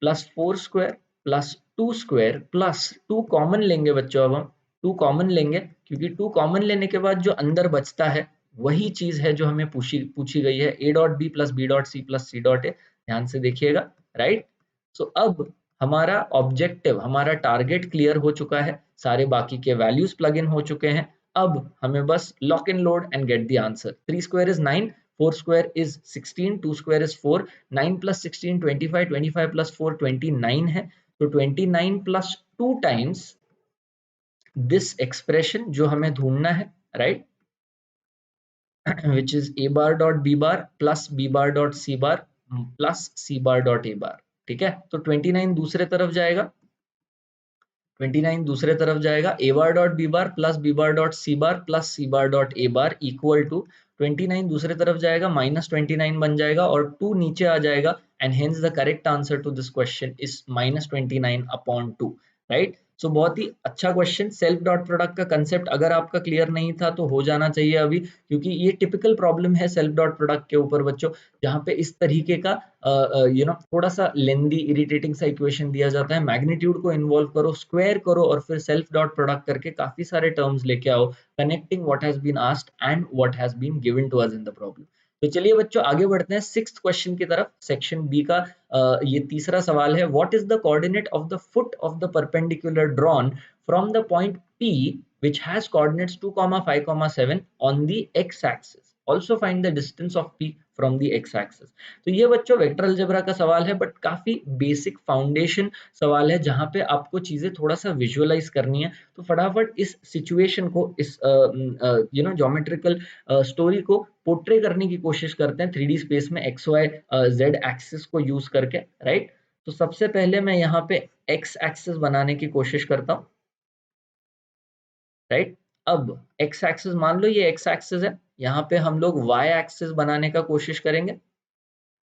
plus 4 square plus 2 square plus 2 common लेंगे बच्चों। अब हम 2 कॉमन लेंगे, क्योंकि 2 कॉमन लेने के बाद जो अंदर बचता है वही चीज है जो हमें पूछी गई है, a dot b plus b dot c plus c dot a. ध्यान से देखिएगा, राइट। सो अब हमारा ऑब्जेक्टिव, हमारा टारगेट क्लियर हो चुका है, सारे बाकी के वैल्यूज प्लग इन हो चुके हैं। अब हमें बस lock in load and get the answer. 3 square is 9, 4 square is 16, 2 square is 4, 9 plus 16 25, 25 plus 4 29 है, तो 29 plus 2 times दिस एक्सप्रेशन जो हमें ढूंढना है, right, which is a bar dot b bar plus b bar dot c bar plus c bar dot a bar। ठीक है, तो 29 दूसरे तरफ जाएगा, 29 दूसरे तरफ जाएगा, a bar dot b bar plus b bar dot c bar plus c bar dot a bar equal to 29 दूसरे तरफ जाएगा, माइनस 29 बन जाएगा और 2 नीचे आ जाएगा, and hence the correct answer to this question is minus 29 upon 2, right. So बहुत ही अच्छा क्वेश्चन। सेल्फ डॉट प्रोडक्ट का कंसेप्ट अगर आपका क्लियर नहीं था तो हो जाना चाहिए अभी, क्योंकि ये टिपिकल प्रॉब्लम है सेल्फ डॉट प्रोडक्ट के ऊपर बच्चों, जहाँ पे इस तरीके का थोड़ा सा लेंदी इरिटेटिंग सा इक्वेशन दिया जाता है, मैग्नीट्यूड को इन्वॉल्व करो, स्क्वायर करो और फिर सेल्फ डॉट प्रोडक्ट करके काफी सारे टर्म्स लेके आओ, connecting what has been asked and what has been given to us in the problem. तो चलिए बच्चों आगे बढ़ते हैं सिक्स्थ क्वेश्चन की तरफ, सेक्शन बी का ये तीसरा सवाल है, what is the coordinate of the foot of the perpendicular drawn from the point P which has coordinates 2, 5, 7 on the x axis, also find the distance of P from the x axis। तो ये बच्चों vector algebra का सवाल है, but काफी basic foundation सवाल है, जहां पे आपको चीजें थोड़ा सा विजुअलाइज करनी है। तो फटाफट इस सिचुएशन को, इस ज्योमेट्रिकल स्टोरी को पोर्ट्रे करने की कोशिश करते हैं 3D स्पेस में एक्स वाई जेड एक्सिस को यूज करके, राइट। तो सबसे पहले मैं यहाँ पे एक्स एक्सिस बनाने की कोशिश करता हूँ, राइट। अब एक्स एक्सिस मान लो ये एक्स एक्सिस है, यहाँ पे हम लोग वाई एक्सिस बनाने का कोशिश करेंगे,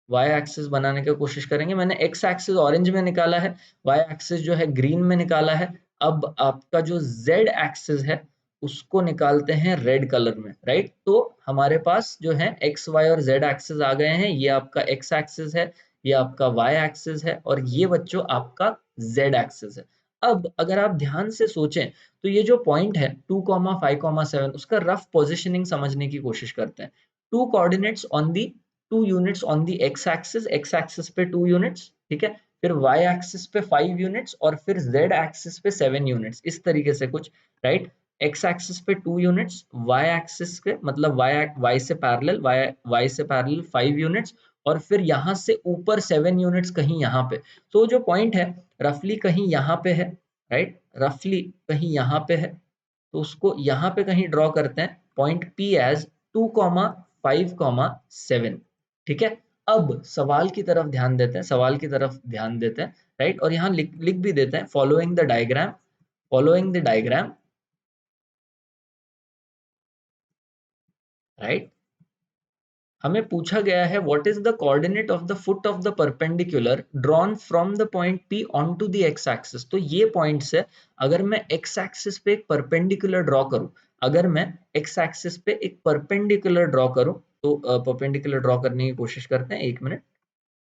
वाई एक्सिस बनाने की कोशिश करेंगे। मैंने एक्स एक्सिस ऑरेंज में निकाला है, वाई एक्सिस जो है ग्रीन में निकाला है। अब आपका जो जेड एक्सिस है उसको निकालते हैं रेड कलर में, राइट। तो हमारे पास जो है एक्स वाई और जेड एक्सिस आ गए हैं, ये आपका एक्स एक्सिस है, ये आपका वाई एक्सिस है और ये बच्चों आपका जेड एक्सिस है। अब अगर आप ध्यान से सोचें तो ये जो पॉइंट है 2, 5, 7 उसका रफ पोजिशनिंग समझने की कोशिश करते हैं। Two coordinates on the 2 units on the x axis पे 2 यूनिट्स, ठीक है, फिर वाई एक्सिस पे 5 यूनिट्स और फिर जेड एक्सिस पे 7 यूनिट्स, इस तरीके से कुछ, राइट। एक्स एक्सिस पे 2 यूनिट्स, वाई एक्सिस के मतलब वाई से पैरेलल, वाई से पैरेलल 5 यूनिट्स और फिर यहाँ से ऊपर 7 यूनिट्स कहीं यहाँ पे। तो जो पॉइंट है रफली कहीं यहाँ पे है, राइट, रफली कहीं यहाँ पे है, तो उसको यहाँ पे कहीं ड्रॉ करते हैं पॉइंट P एज 2, 5, 7, ठीक है। अब सवाल की तरफ ध्यान देते हैं, सवाल की तरफ ध्यान देते हैं, राइट। और यहाँ लिख भी देते हैं following the diagram, following the diagram, right. हमें पूछा गया है what is the coordinate of the foot of the perpendicular drawn from the point P on to the x axis. तो ये पॉइंट से अगर मैं एक्स एक्सिस पे एक परपेंडिकुलर ड्रॉ करूं, अगर मैं एक्स एक्सिस पे एक परपेंडिकुलर ड्रॉ करूं, तो परपेंडिकुलर ड्रॉ करने की कोशिश करते हैं, एक मिनट,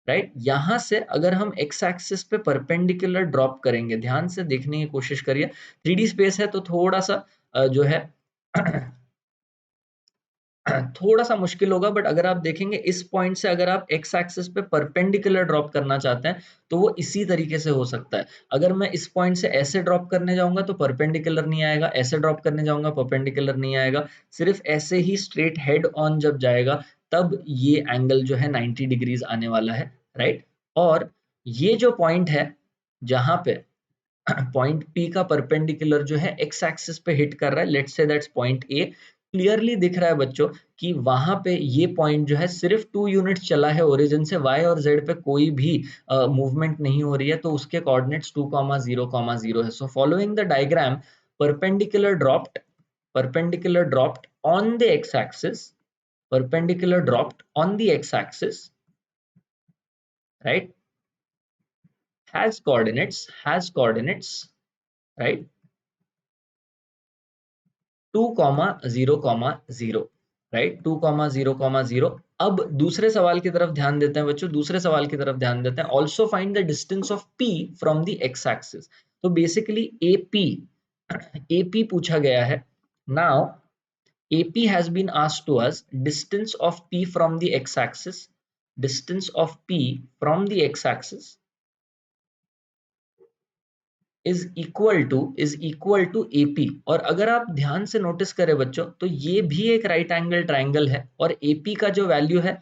राइट। यहां से अगर हम एक्स एक्सिस पे परपेंडिकुलर ड्रॉप करेंगे, ध्यान से देखने की कोशिश करिए, 3D स्पेस है तो थोड़ा सा जो है थोड़ा सा मुश्किल होगा, बट अगर आप देखेंगे इस पॉइंट से अगर आप एक्स एक्सिस पे परपेंडिकुलर ड्रॉप करना चाहते हैं तो वो इसी तरीके से हो सकता है। अगर मैं इस पॉइंट से ऐसे ड्रॉप करने जाऊंगा तो परपेंडिकुलर नहीं आएगा, ऐसे ड्रॉप करने जाऊंगा परपेंडिकुलर नहीं आएगा, सिर्फ ऐसे ही स्ट्रेट हेड ऑन जब जाएगा तब ये एंगल जो है 90 डिग्रीज आने वाला है, राइट। और ये जो पॉइंट है जहां पे पॉइंट P का परपेंडिकुलर जो है एक्स एक्सिस पे हिट कर रहा है, let's say that's point A, clearly दिख रहा है बच्चों कि वहां पे ये पॉइंट जो है सिर्फ 2 यूनिट्स चला है ओरिजिन से, y और z पे कोई भी मूवमेंट नहीं हो रही है, तो उसके कोऑर्डिनेट्स 2, 0, 0 है। So following the diagram perpendicular dropped on the x axis, perpendicular dropped on the x axis, right, has coordinates, right, 2, 0, 0, right, 2, 0, 0। अब दूसरे सवाल की तरफ ध्यान देते हैं बच्चों, दूसरे सवाल की तरफ ध्यान देते हैं, also find the distance of P from the x axis. तो बेसिकली AP पूछा गया है। Now AP has been asked to us distance of P from the x axis, distance of P from the x axis is equal to AP। और अगर आप ध्यान से notice करें बच्चों तो ये भी एक राइट एंगल ट्राइंगल है और AP का जो वैल्यू है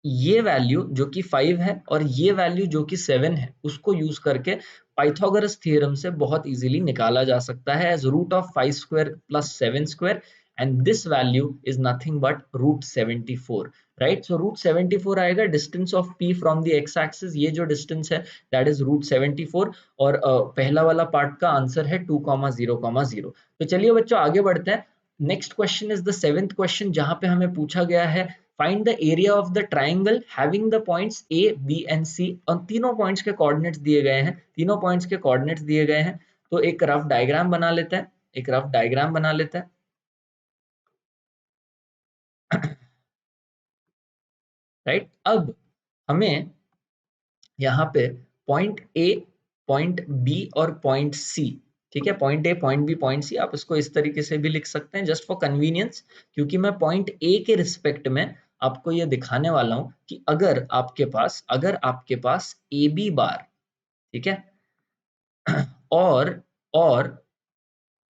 ये वैल्यू जो कि 5 है और ये वैल्यू जो कि 7 है उसको यूज करके पाइथागोरस थ्योरम से बहुत इजीली निकाला जा सकता है as root of 5 square plus 7 square and this value is nothing but root 74, right. So root 74 आएगा distance of P from the x axis, ये जो डिस्टेंस है दैट इज रूट 74 और पहला वाला पार्ट का आंसर है 2,0,0। तो चलिए बच्चों आगे बढ़ते हैं। Next question is the 7th question जहां पे हमें पूछा गया है find the area of the triangle having the points A B and C. और तीनों पॉइंट्स के कोऑर्डिनेट्स दिए गए हैं, तीनों पॉइंट्स के कोऑर्डिनेट्स दिए गए हैं। तो एक रफ डायग्राम बना लेते हैं, एक रफ डायग्राम बना लेते हैं। राइट, अब हमें यहाँ पे पॉइंट ए, पॉइंट बी और पॉइंट सी, ठीक है, point A, point B, point C, आप इसको इस तरीके से भी लिख सकते हैं जस्ट फॉर कन्वीनियंस, क्योंकि मैं पॉइंट ए के रिस्पेक्ट में आपको ये दिखाने वाला हूं कि अगर आपके पास ए बी बार, ठीक है, और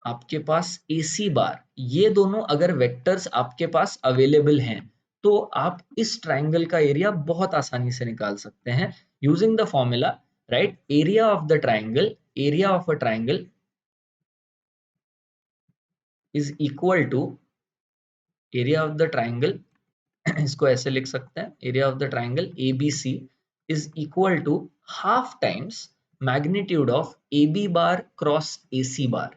आपके पास AC बार, ये दोनों अगर वेक्टर्स आपके पास अवेलेबल हैं तो आप इस ट्राइंगल का एरिया बहुत आसानी से निकाल सकते हैं using the formula, right. Area of the triangle, area of a triangle is equal to area of the triangle इसको ऐसे लिख सकते हैं, area of the triangle ABC is equal to half times magnitude of AB bar cross AC bar,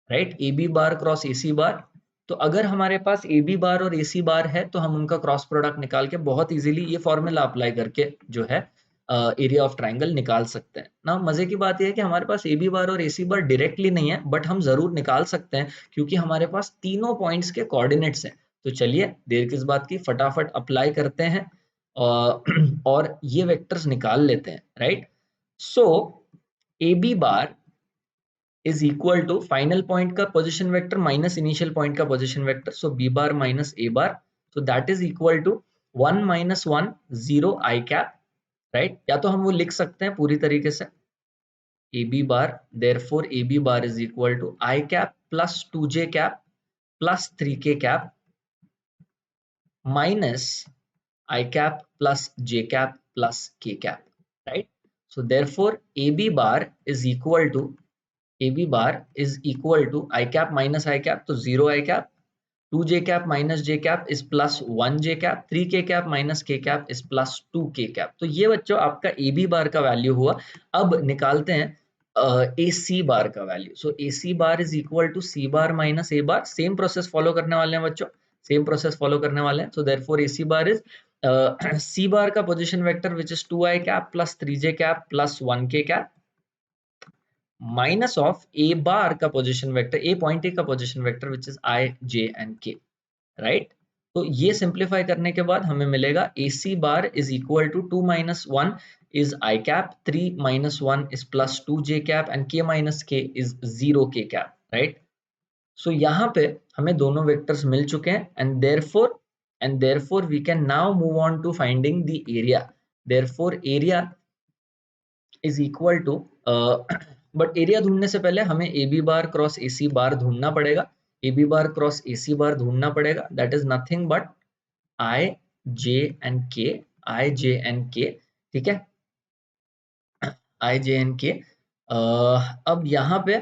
right. A B bar cross A C bar. तो अगर हमारे पास ए B bar और ए C bar है तो हम उनका क्रॉस प्रोडक्ट निकाल के बहुत इजीली ये फॉर्मूला अप्लाई करके जो है एरिया ऑफ ट्राइंगल निकाल सकते हैं ना। मजे की बात यह है कि हमारे पास ए बी बार और ए सी बार डायरेक्टली नहीं है, बट हम जरूर निकाल सकते हैं क्योंकि हमारे पास तीनों पॉइंट्स के कोऑर्डिनेट्स हैं। तो चलिए देर किस बात की, फटाफट अप्लाई करते हैं और ये वेक्टर्स निकाल लेते हैं, right. So A B bar is equal to final point का position vector minus initial point का position vector, so B bar minus A bar, so that is equal to 1 minus 1 0 I cap, right. या तो हम वो लिख सकते हैं पूरी तरीके से A B bar, therefore A B bar is equal to i cap plus 2j cap plus 3k cap minus i cap plus j cap plus k cap, right. So therefore A B bar is equal to AB bar is equal to I cap minus I cap, तो 0 I cap, 2J cap minus J cap is plus 1J cap, 3K cap minus K cap is plus 2K cap। तो ये बच्चों आपका AB बार का value हुआ। अब निकालते हैं AC बार का value. So AC bar is equal to C bar minus A bar. Same process follow करने वाले हैं बच्चों, सेम प्रोसेस फॉलो करने वाले हैं। So therefore AC bar is C bar का position vector which is 2I cap plus 3J cap plus 1K cap minus of A bar का position vector, A point A का position vector which is I J and K, right. तो ये simplify करने के बाद हमें मिलेगा A C bar is equal to 2 minus 1 is I cap, 3 minus 1 is plus 2 J cap and के minus के इज 0 के कैप, राइट। सो यहाँ पे हमें दोनों वेक्टर्स मिल चुके हैं and therefore we can now move on to finding the area. Therefore area is equal to but area ढूंढने से पहले हमें ए B bar cross A C बार ढूंढना पड़ेगा। ए B bar cross A C बार ढूंढना पड़ेगा, that is nothing but I J and के, आई J and के, ठीक है, आई जे एंड के। अब यहाँ पे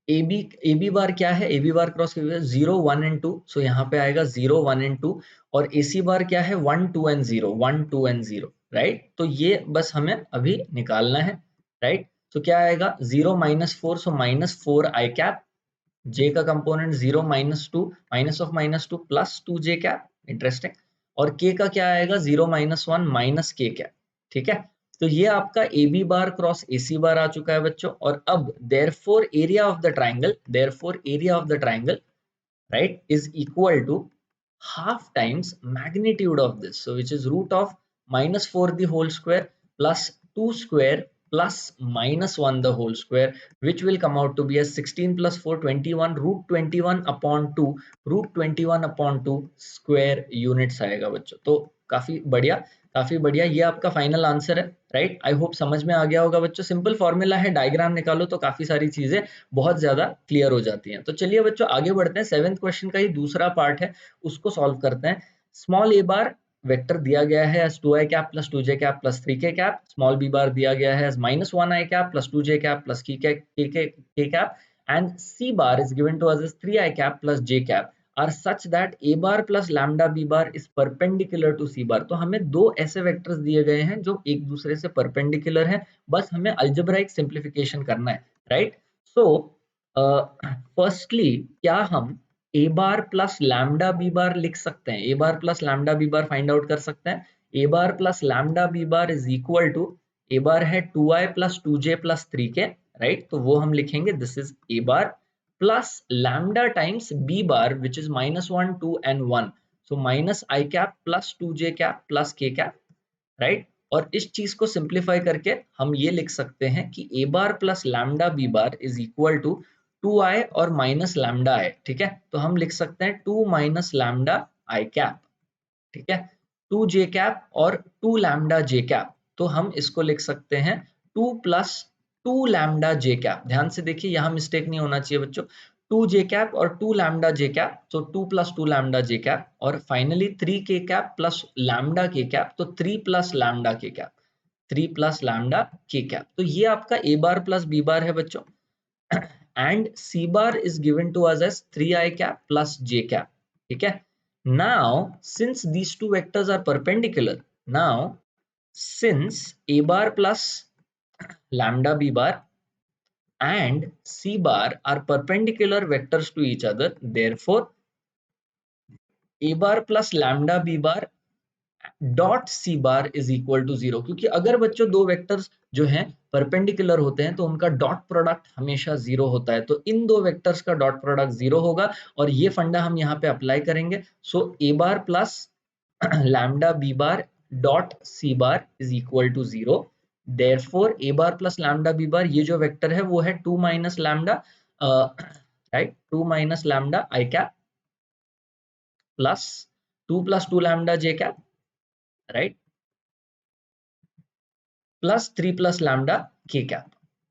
ए बी बार क्या है, A B bar cross 0 1 and 2, सो यहाँ पे आएगा 0 1 एंड 2। और ए सी बार क्या है 1 2 एंड 0, 1 2 एंड 0, राइट। तो ये बस हमें अभी निकालना है, राइट। तो क्या आएगा 0 माइनस 4, सो माइनस 4 आई कैप, जे का component 0 minus 2 minus of minus 2 plus 2 J cap, interesting. और के का क्या आएगा 0 माइनस 1 माइनस के कैप, ठीक है। तो ये आपका ए B bar cross A C बार आ चुका है बच्चों। और अब therefore area of the triangle, therefore area of the triangle, right, is equal to half times magnitude of this, so which is root of minus 4 the whole square plus 2 square plus minus 1 the whole square, which will come out to be as 16 plus 4 21 root 21 upon 2 root 21 upon 2 square units आएगा बच्चों। तो काफी बढ़िया, काफी बढ़िया, ये आपका final answer है, राइट। आई होप समझ में आ गया होगा बच्चों। सिंपल फॉर्मूला है, डायग्राम निकालो तो काफी सारी चीजें बहुत ज्यादा क्लियर हो जाती हैं। तो चलिए बच्चों आगे बढ़ते हैं। 7th क्वेश्चन का ही दूसरा पार्ट है, उसको सॉल्व करते हैं। स्मॉल ए बार वेक्टर दिया गया है as 2i cap plus 2j cap plus 3k cap, small b bar दिया गया है as -1i cap plus 2j cap plus k cap, and c bar is given to us as 3i cap plus j cap are such that a bar plus lambda b bar is perpendicular to c bar। तो हमें दो ऐसे vectors दिए गए हैं जो एक दूसरे से परपेंडिकुलर हैं, बस हमें अलजेब्राइक सिंप्लीफिकेशन करना है, राइट। सो फर्स्टली क्या हम A bar plus lambda B bar लिख सकते हैं, ए bar plus lambda B bar find out कर सकते हैं। ए bar plus lambda B bar is equal to, A bar है 2i plus 2j plus 3k, right, तो वो हम लिखेंगे this is a bar plus lambda times B bar which is -1 2 and 1, so minus i cap plus 2j cap plus k cap, right. और इस चीज को simplify करके हम ये लिख सकते हैं कि A bar plus lambda B bar is equal to 2i और माइनस लैम्डा आई, ठीक है, तो हम लिख सकते हैं 2 माइनस लैम्डा आई कैप, ठीक है, 2 जे कैप और 2 लैम्डा जे कैप, तो हम इसको लिख सकते हैं 2 प्लस 2 लैम्डा जे कैप। ध्यान से देखिए यहाँ मिस्टेक नहीं होना चाहिए बच्चों, 2 जे कैप और 2 लैम्डा जे कैप, तो 2 प्लस 2 लैम्डा जे कैप, और फाइनली 3 के cap plus lambda K cap, तो 3 plus lambda K cap, 3 plus lambda K cap. तो ये आपका ए बार प्लस बी बार है बच्चों, and c bar is given to us as 3i cap plus j cap, ठीक है। Now since these two vectors are perpendicular, now since a bar plus lambda b bar and c bar are perpendicular vectors to each other, therefore a bar plus lambda b bar dot C bar is equal to 0, क्योंकि अगर बच्चों दो vectors जो हैं perpendicular होते हैं तो उनका डॉट प्रोडक्ट हमेशा 0 होता है, तो इन दो वेक्टर्स का डॉट प्रोडक्ट 0 होगा और ये फंडा हम यहाँ पे अप्लाई करेंगे। So A bar plus lambda B bar dot C bar is equal to 0, therefore A bar plus lambda B bar, ये जो वेक्टर है वो है 2 minus lambda, right, 2 minus lambda I cap plus 2 plus 2 lambda J cap, right, plus 3 plus lambda K cap,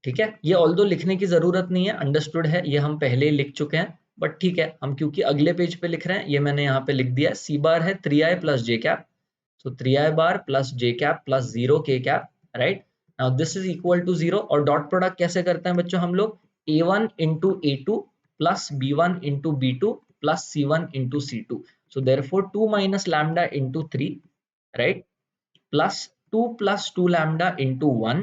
ठीक है। ये although लिखने की जरूरत नहीं है, अंडरस्टूड है, ये हम पहले ही लिख चुके हैं, बट ठीक है, हम क्योंकि अगले पेज पे लिख रहे हैं, ये मैंने यहाँ पे लिख दिया। सी बार है 3i plus J cap, so 3i bar plus J cap plus 0 k cap, right. Now this is equal to 0, और डॉट प्रोडक्ट कैसे करते हैं बच्चों हम लोग, a1 into a2 plus b1 into b2 plus c1 into c2, so therefore 2 minus lambda into 3, right, plus 2 plus 2 lambda into 1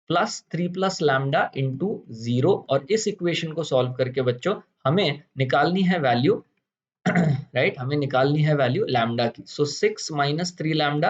plus 3 plus lambda into 0, और इस equation को सॉल्व करके बच्चों हमें निकालनी है वैल्यू, राइट, हमें निकालनी है वैल्यू लैम्डा की। So 6 minus 3 lambda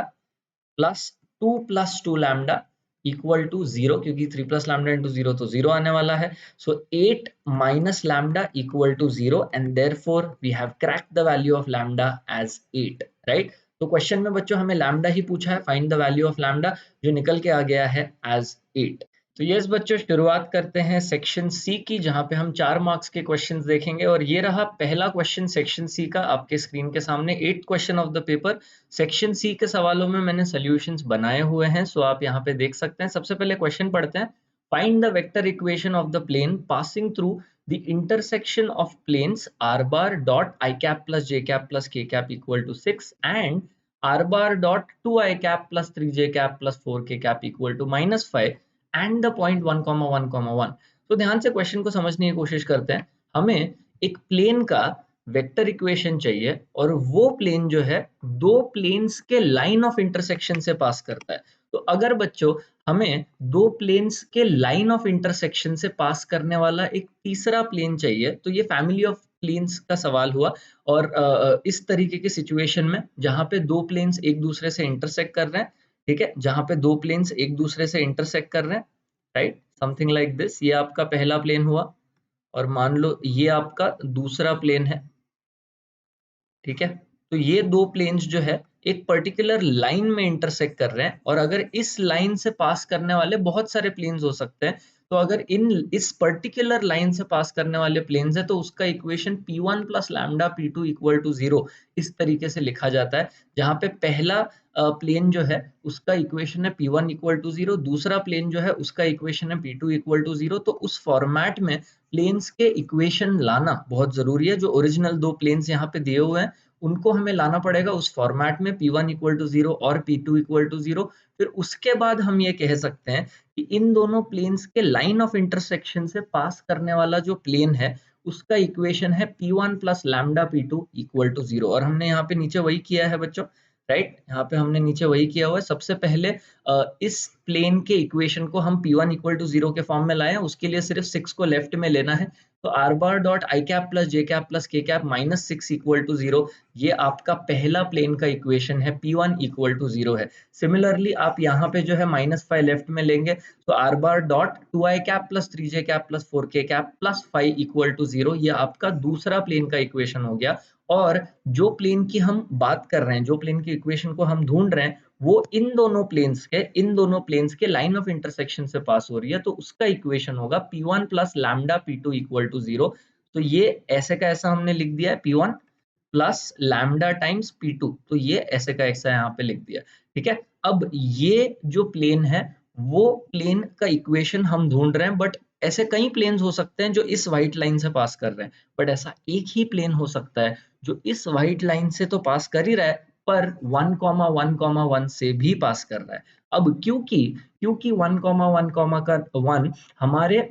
plus 2 lambda equal to 0, क्योंकि 3 प्लस लैम्डा इंटू 0 तो 0 आने वाला है। So 8 minus lambda equal to 0, and therefore we have cracked the value of lambda as 8, right. तो क्वेश्चन में बच्चों हमें लैम्डा ही पूछा है, find the value of lambda, जो निकल के आ गया है एज 8। तो यस बच्चों, शुरुआत करते हैं सेक्शन सी की, जहां पे हम 4 मार्क्स के क्वेश्चंस देखेंगे, और ये रहा पहला क्वेश्चन सेक्शन सी का आपके स्क्रीन के सामने, 8th question of the paper. Section C के सवालों में मैंने सॉल्यूशंस बनाए हुए हैं, सो आप यहाँ पे देख सकते हैं। सबसे पहले क्वेश्चन पढ़ते हैं, find the vector equation of the plane passing through the intersection of planes r bar dot I cap plus j cap plus k cap equal to 6 and r bar dot 2 I cap plus 3 j cap plus 4 k cap equal to -5 and the point 1, 1, 1। तो ध्यान से question को समझने की कोशिश करते हैं। हमें एक प्लेन का वेक्टर इक्वेशन चाहिए, और वो प्लेन जो है दो प्लेन्स के लाइन ऑफ इंटरसेक्शन से पास करता है। तो अगर बच्चों हमें दो प्लेन्स के लाइन ऑफ इंटरसेक्शन से पास करने वाला एक तीसरा प्लेन चाहिए, तो ये फैमिली ऑफ प्लेन्स का सवाल हुआ। और इस तरीके की सिचुएशन में जहां पे दो प्लेन्स एक दूसरे से इंटरसेक्ट कर रहे हैं, ठीक है, जहां पे दो प्लेन्स एक दूसरे से इंटरसेक्ट कर रहे हैं, राइट, समथिंग लाइक दिस, ये आपका पहला प्लेन हुआ, और मान लो ये आपका दूसरा प्लेन है, ठीक है। तो ये दो प्लेन्स जो है एक पर्टिकुलर लाइन में इंटरसेक्ट कर रहे हैं, और अगर इस लाइन से पास करने वाले बहुत सारे प्लेन्स हो सकते हैं, तो अगर इस पर्टिकुलर लाइन से पास करने वाले प्लेन्स है तो उसका equation p1 plus lambda p2 equal to 0 इस तरीके से लिखा जाता है, जहां पे पहला प्लेन जो है उसका इक्वेशन है p1 इक्वल टू 0, दूसरा प्लेन जो है उसका इक्वेशन है p2 इक्वल टू 0। तो उस फॉर्मेट में प्लेन्स के इक्वेशन लाना बहुत जरूरी है। जो ओरिजिनल दो प्लेन्स यहाँ पे दिए हुए हैं उनको हमें लाना पड़ेगा उस फॉर्मेट में P1 इक्वल टू 0 और P2 इक्वल टू 0। फिर उसके बाद हम ये कह सकते हैं कि इन दोनों प्लेन्स के लाइन ऑफ इंटरसेक्शन से पास करने वाला जो प्लेन है उसका इक्वेशन है P1 plus lambda P2 equal to 0। और हमने यहाँ पे नीचे वही किया है बच्चों, राइट, यहाँ पे हमने नीचे वही किया हुआ है। सबसे पहले इस प्लेन के इक्वेशन को हम P1 इक्वल टू 0 के फॉर्म में लाए हैं, उसके लिए सिर्फ 6 को लेफ्ट में लेना है। तो r bar dot I cap plus J cap plus के कैप माइनस 6 इक्वल टू 0, ये आपका पहला प्लेन का इक्वेशन है, P1 इक्वल टू 0 है। सिमिलरली आप यहाँ पे जो है -5 लेफ्ट में लेंगे, तो r bar dot 2i cap plus 3j cap plus 4k cap plus 5 equal to 0, ये आपका दूसरा प्लेन का इक्वेशन हो गया। और जो प्लेन की हम बात कर रहे हैं, जो प्लेन की इक्वेशन को हम ढूंढ रहे हैं, वो इन दोनों प्लेन्स के लाइन ऑफ इंटरसेक्शन से पास हो रही है, तो उसका इक्वेशन होगा P1 plus lambda P2 equal to 0। तो ये ऐसे का ऐसा हमने लिख दिया है, P1 plus lambda times P2, तो ये ऐसे का ऐसा यहाँ पे लिख दिया, ठीक है। अब ये जो प्लेन है वो प्लेन का इक्वेशन हम ढूंढ रहे हैं, बट ऐसे कई प्लेन्स हो सकते हैं जो इस व्हाइट लाइन से पास कर रहे हैं, बट ऐसा एक ही प्लेन हो सकता है जो इस व्हाइट लाइन से तो पास कर ही रहा है, पर 1,1,1 से भी पास कर रहा है। अब क्योंकि क्योंकि 1,1,1 हमारे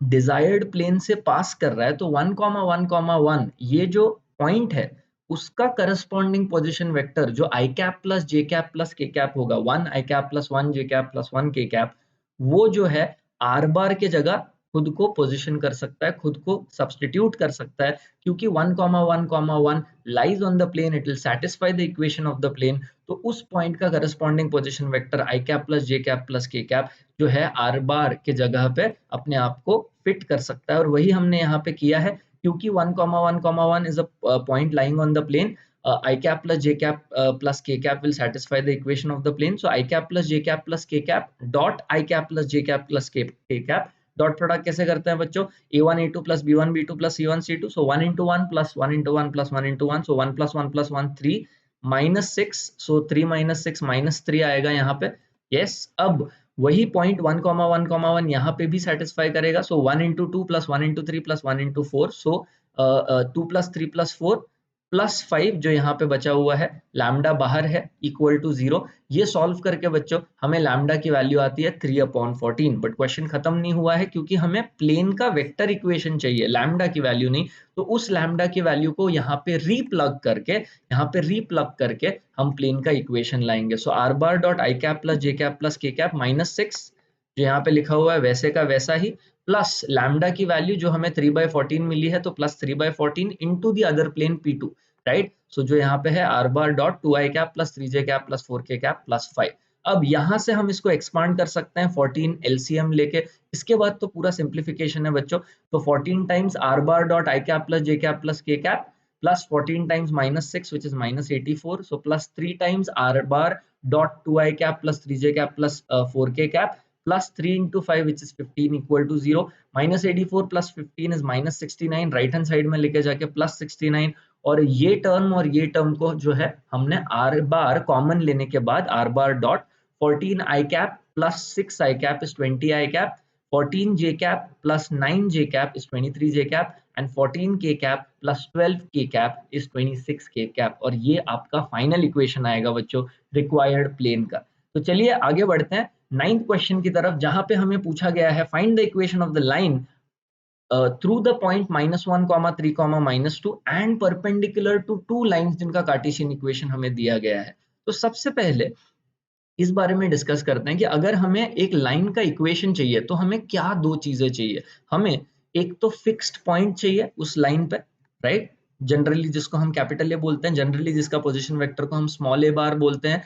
डिजायर्ड प्लेन से पास कर रहा है, तो 1,1,1 ये जो पॉइंट है उसका करस्पॉन्डिंग पोजीशन वेक्टर जो आई कैप प्लस जे कैप प्लस के कैप होगा, 1 आई कैप प्लस 1 जे कैप प्लस 1 के कैप, वो जो है आर बार के जगह खुद को पोजीशन कर सकता है, खुद को सब्सटीट्यूट कर सकता है, क्योंकि 1,1,1 lies on the plane, it will satisfy the equation of the plane. तो उस पॉइंट का corresponding position vector i cap plus J cap plus के कैप जो है आर बार के जगह पे अपने आप को फिट कर सकता है, और वही हमने यहाँ पे किया है। क्योंकि 1,1,1 is a point lying on the plane, I cap plus j cap plus k cap will satisfy the equation of the plane. So I cap plus j cap plus k cap dot I cap plus j cap plus k cap dot product कैसे करते हैं बच्चों, a1 a2 plus b1 b2 plus c1 c2, so 1 into 1 plus 1 into 1 plus 1 into 1, so 1 plus 1 plus 1 3 minus 6, so 3 minus 6 minus 3 आएगा यहाँ पे। Yes, अब वही point 1,1,1 यहाँ पे भी सेटिस्फाई करेगा, सो 1 into 2 plus 1 into 3 plus 1 into 4, सो 2 plus 3 plus 4 प्लस 5 जो यहाँ पे बचा हुआ है, लैम्डा बाहर है, इक्वल टू 0। ये सॉल्व करके बच्चों हमें लैम्डा की वैल्यू आती है 3/14। बट क्वेश्चन खत्म नहीं हुआ है, क्योंकि हमें प्लेन का वेक्टर इक्वेशन चाहिए, लैम्डा की वैल्यू नहीं। तो उस लैम्डा की वैल्यू को यहाँ पे रीप्लग करके हम प्लेन का इक्वेशन लाएंगे। So R bar dot I cap plus J cap plus के कैप -6 जो यहाँ पे लिखा हुआ है वैसे का वैसा ही, प्लस लैम्डा की वैल्यू जो हमें 3/14 मिली है, तो plus 3/14 into the other plane P2, right. So जो यहाँ पे है R bar dot 2i cap plus 3j cap plus 4k cap plus 5। अब यहाँ से हम इसको एक्सपांड कर सकते हैं 14 LCM लेके, इसके बाद तो पूरा सिंप्लीफिकेशन है बच्चों। तो 14 times R bar dot I cap plus J cap plus के cap plus 14 times -6 which is -84, so plus 3 times r bar dot 2i cap plus 3j cap plus 4k cap plus 3 into 5 which is 15 equal to 0, -84 plus 15 is -69, right hand side में लेके जाके plus 69, और ये term को जो है हमने are bar common लेने के बाद are bar dot 14 I cap plus 6 I cap is 20 I cap, 14 j cap plus 9 j cap is 23 j cap, and 14 k cap plus 12 k cap is 26 k cap, और ये आपका final equation आएगा बच्चों required plane का। तो चलिए आगे बढ़ते हैं 9th क्वेश्चन की तरफ, जहां पे हमें पूछा गया है find the equation of the line through the point -1, 3, -2 and perpendicular to two lines जिनका कार्टेशियन इक्वेशन हमें दिया गया है। तो सबसे पहले इस बारे में डिस्कस करते हैं कि अगर हमें एक लाइन का इक्वेशन चाहिए तो हमें क्या दो चीजें चाहिए। हमें एक तो फिक्स्ड पॉइंट चाहिए उस लाइन पे, राइट, जनरली जिसको हम कैपिटल ए बोलते हैं, जनरली जिसका पोजीशन वेक्टर को हम स्मॉल ए बार बोलते हैं,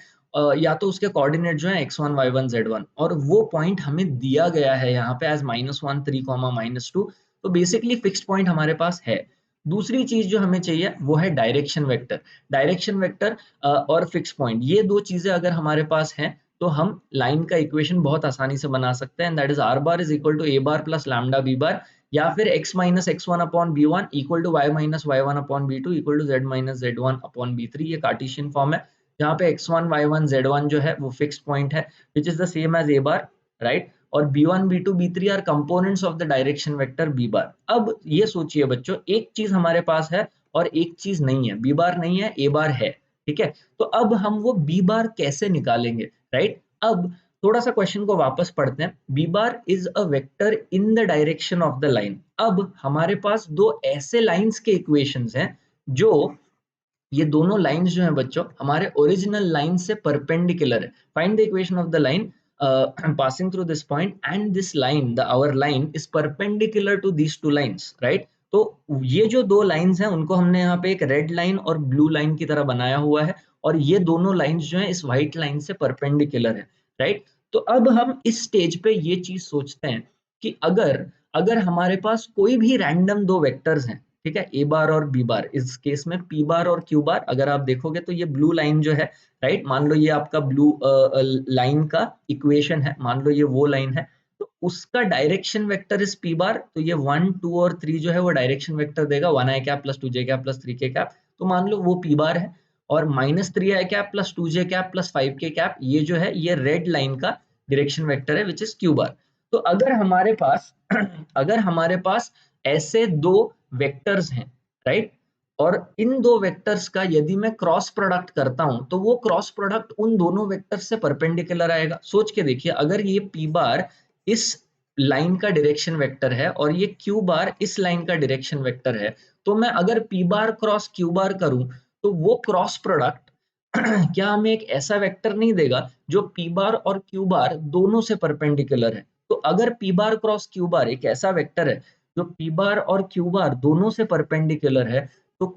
या तो उसके कोऑर्डिनेट जो है x1 y1 z1, और वो पॉइंट हमें दिया गया है यहाँ पे एज -1, 3, -2। तो बेसिकली फिक्स्ड पॉइंट हमारे पास है। दूसरी चीज जो हमें चाहिए वो है डायरेक्शन वेक्टर और फिक्स पॉइंट। ये दो चीजें अगर हमारे पास हैं तो हम लाइन का इक्वेशन बहुत आसानी से बना सकते हैं, that is r bar is equal to A bar plus lambda B bar, या फिर x minus x1 upon b1 equal to y minus y1 upon b2 equal to z minus z1 upon b3। ये Cartesian form है जहाँ पे x1 y1 z1 जो है वो fix point है which is the same as a bar, right, और b1 b2 b3 are components of the direction vector b bar. अब ये सोचिए बच्चों, एक चीज हमारे पास है और एक चीज नहीं है, बी बार नहीं है, ए बार है, ठीक है। तो अब हम वो बी बार कैसे निकालेंगे, राइट। अब थोड़ा सा क्वेश्चन को वापस पढ़ते हैं। B bar is a vector in the direction of the line. अब हमारे पास दो ऐसे लाइंस के इक्वेशंस हैं जो, ये दोनों लाइंस जो हैं बच्चों हमारे ओरिजिनल लाइन से परपेंडिकुलर है। Find the equation of the line passing through this point and this line, the our line is perpendicular to these two lines, right. तो ये जो दो लाइंस हैं उनको हमने यहाँ पे एक रेड लाइन और ब्लू लाइन की तरह बनाया हुआ है, और ये दोनों लाइंस जो हैं इस व्हाइट लाइन से परपेंडिकुलर है, राइट। तो अब हम इस स्टेज पे ये चीज सोचते हैं कि अगर अगर हमारे पास कोई भी रैंडम दो वेक्टर्स हैं, ठीक है, ए बार और बी बार, इस केस में पी बार और क्यू बार, अगर आप देखोगे तो ये ब्लू लाइन जो है, राइट, मान लो ये आपका ब्लू लाइन का इक्वेशन है, मान लो ये वो लाइन है, तो उसका डायरेक्शन वेक्टर इज पी बार। तो ये 1 2 और 3 जो है वो डायरेक्शन वेक्टर देगा, 1 आई कैप प्लस 2 जे कैप प्लस 3 के कैप, तो मान लो वो पी बार है। और -3 आई कैप प्लस 2 जे कैप प्लस 5 के कैप, ये जो है ये रेड लाइन का डायरेक्शन वेक्टर है विच इज क्यू बार। तो अगर हमारे पास अगर हमारे पास ऐसे दो वेक्टर्स हैं, राइट, और इन दो वेक्टर्स का यदि मैं क्रॉस प्रोडक्ट करता हूं तो वो क्रॉस प्रोडक्ट उन दोनों वेक्टर्स से परपेंडिकुलर आएगा। सोच के देखिए, अगर ये पी बार इस लाइन का डायरेक्शन वेक्टर है और ये क्यू बार इस लाइन का डायरेक्शन वेक्टर है, तो मैं अगर पी बार क्रॉस क्यू बार करूं तो वो क्रॉस प्रोडक्ट क्या हमें एक ऐसा वेक्टर नहीं देगा जो पी बार और क्यू बार दोनों से परपेंडिकुलर है। तो अगर पी बार क्रॉस क्यू बार एक ऐसा वेक्टर है जो पी बार और क्यू बार दोनों से परपेंडिकुलर है, तो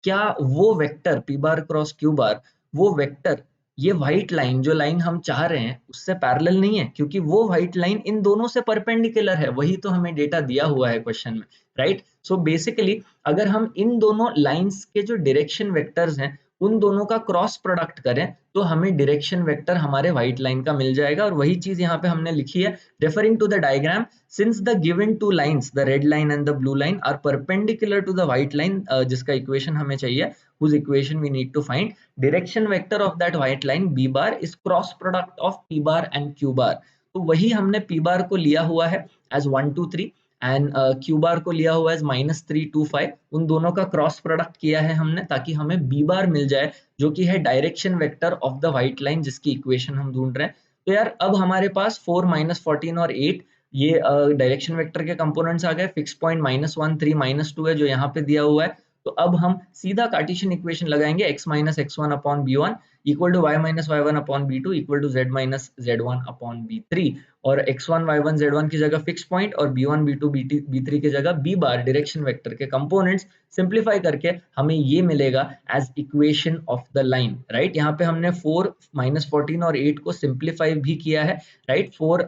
क्या वो वेक्टर पी बार क्रॉस क्यू बार, वो वेक्टर ये व्हाइट लाइन जो लाइन हम चाह रहे हैं उससे पैरेलल नहीं है, क्योंकि वो व्हाइट लाइन इन दोनों से परपेंडिकुलर है। वही तो हमें डेटा दिया हुआ है क्वेश्चन में, राइट। सो बेसिकली अगर हम इन दोनों लाइंस के जो डायरेक्शन वेक्टर्स हैं उन दोनों का क्रॉस प्रोडक्ट करें तो हमें डायरेक्शन वेक्टर हमारे व्हाइट लाइन का मिल जाएगा। और वही चीज यहाँ पे हमने लिखी है, referring to the diagram, since the given two lines, the red line and the blue line, are perpendicular to the white line, जिसका इक्वेशन हमें चाहिए, whose equation we need to find, direction vector of that white line b bar is cross product of p bar and q bar। तो वही हमने p bar को लिया हुआ है as 1 2 3 एंड q bar को लिया हुआ है -3 2 5। उन दोनों का क्रॉस प्रोडक्ट किया है हमने ताकि हमें b bar मिल जाए, जो कि है direction vector of the white line जिसकी इक्वेशन हम ढूंढ रहे हैं। तो यार अब हमारे पास 4 -14 और 8 ये डायरेक्शन वेक्टर के कंपोनेंट्स आ गए। फिक्स पॉइंट -1 3 -2 है जो यहाँ पे दिया हुआ है। तो अब हम सीधा कार्टेशियन इक्वेशन लगाएंगे, x minus x1 upon b1 equal to y minus y1 upon b2 equal to z minus z1 upon b3। और x1 y1 z1 की जगह फिक्स पॉइंट और b1 b2 b3 की जगह b बार डायरेक्शन वेक्टर के components, simplify करके हमें ये मिलेगा as equation of the line, right. यहाँ पे हमने 4 -14 और 8 को सिंप्लीफाई भी किया है, राइट। 4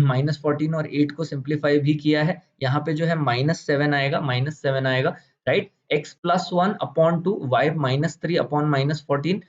-14 और 8 को सिंप्लीफाई भी किया है। यहाँ पे जो है -7 आएगा, -7 आएगा, right. x plus 1 upon 2 y -3 upon -14,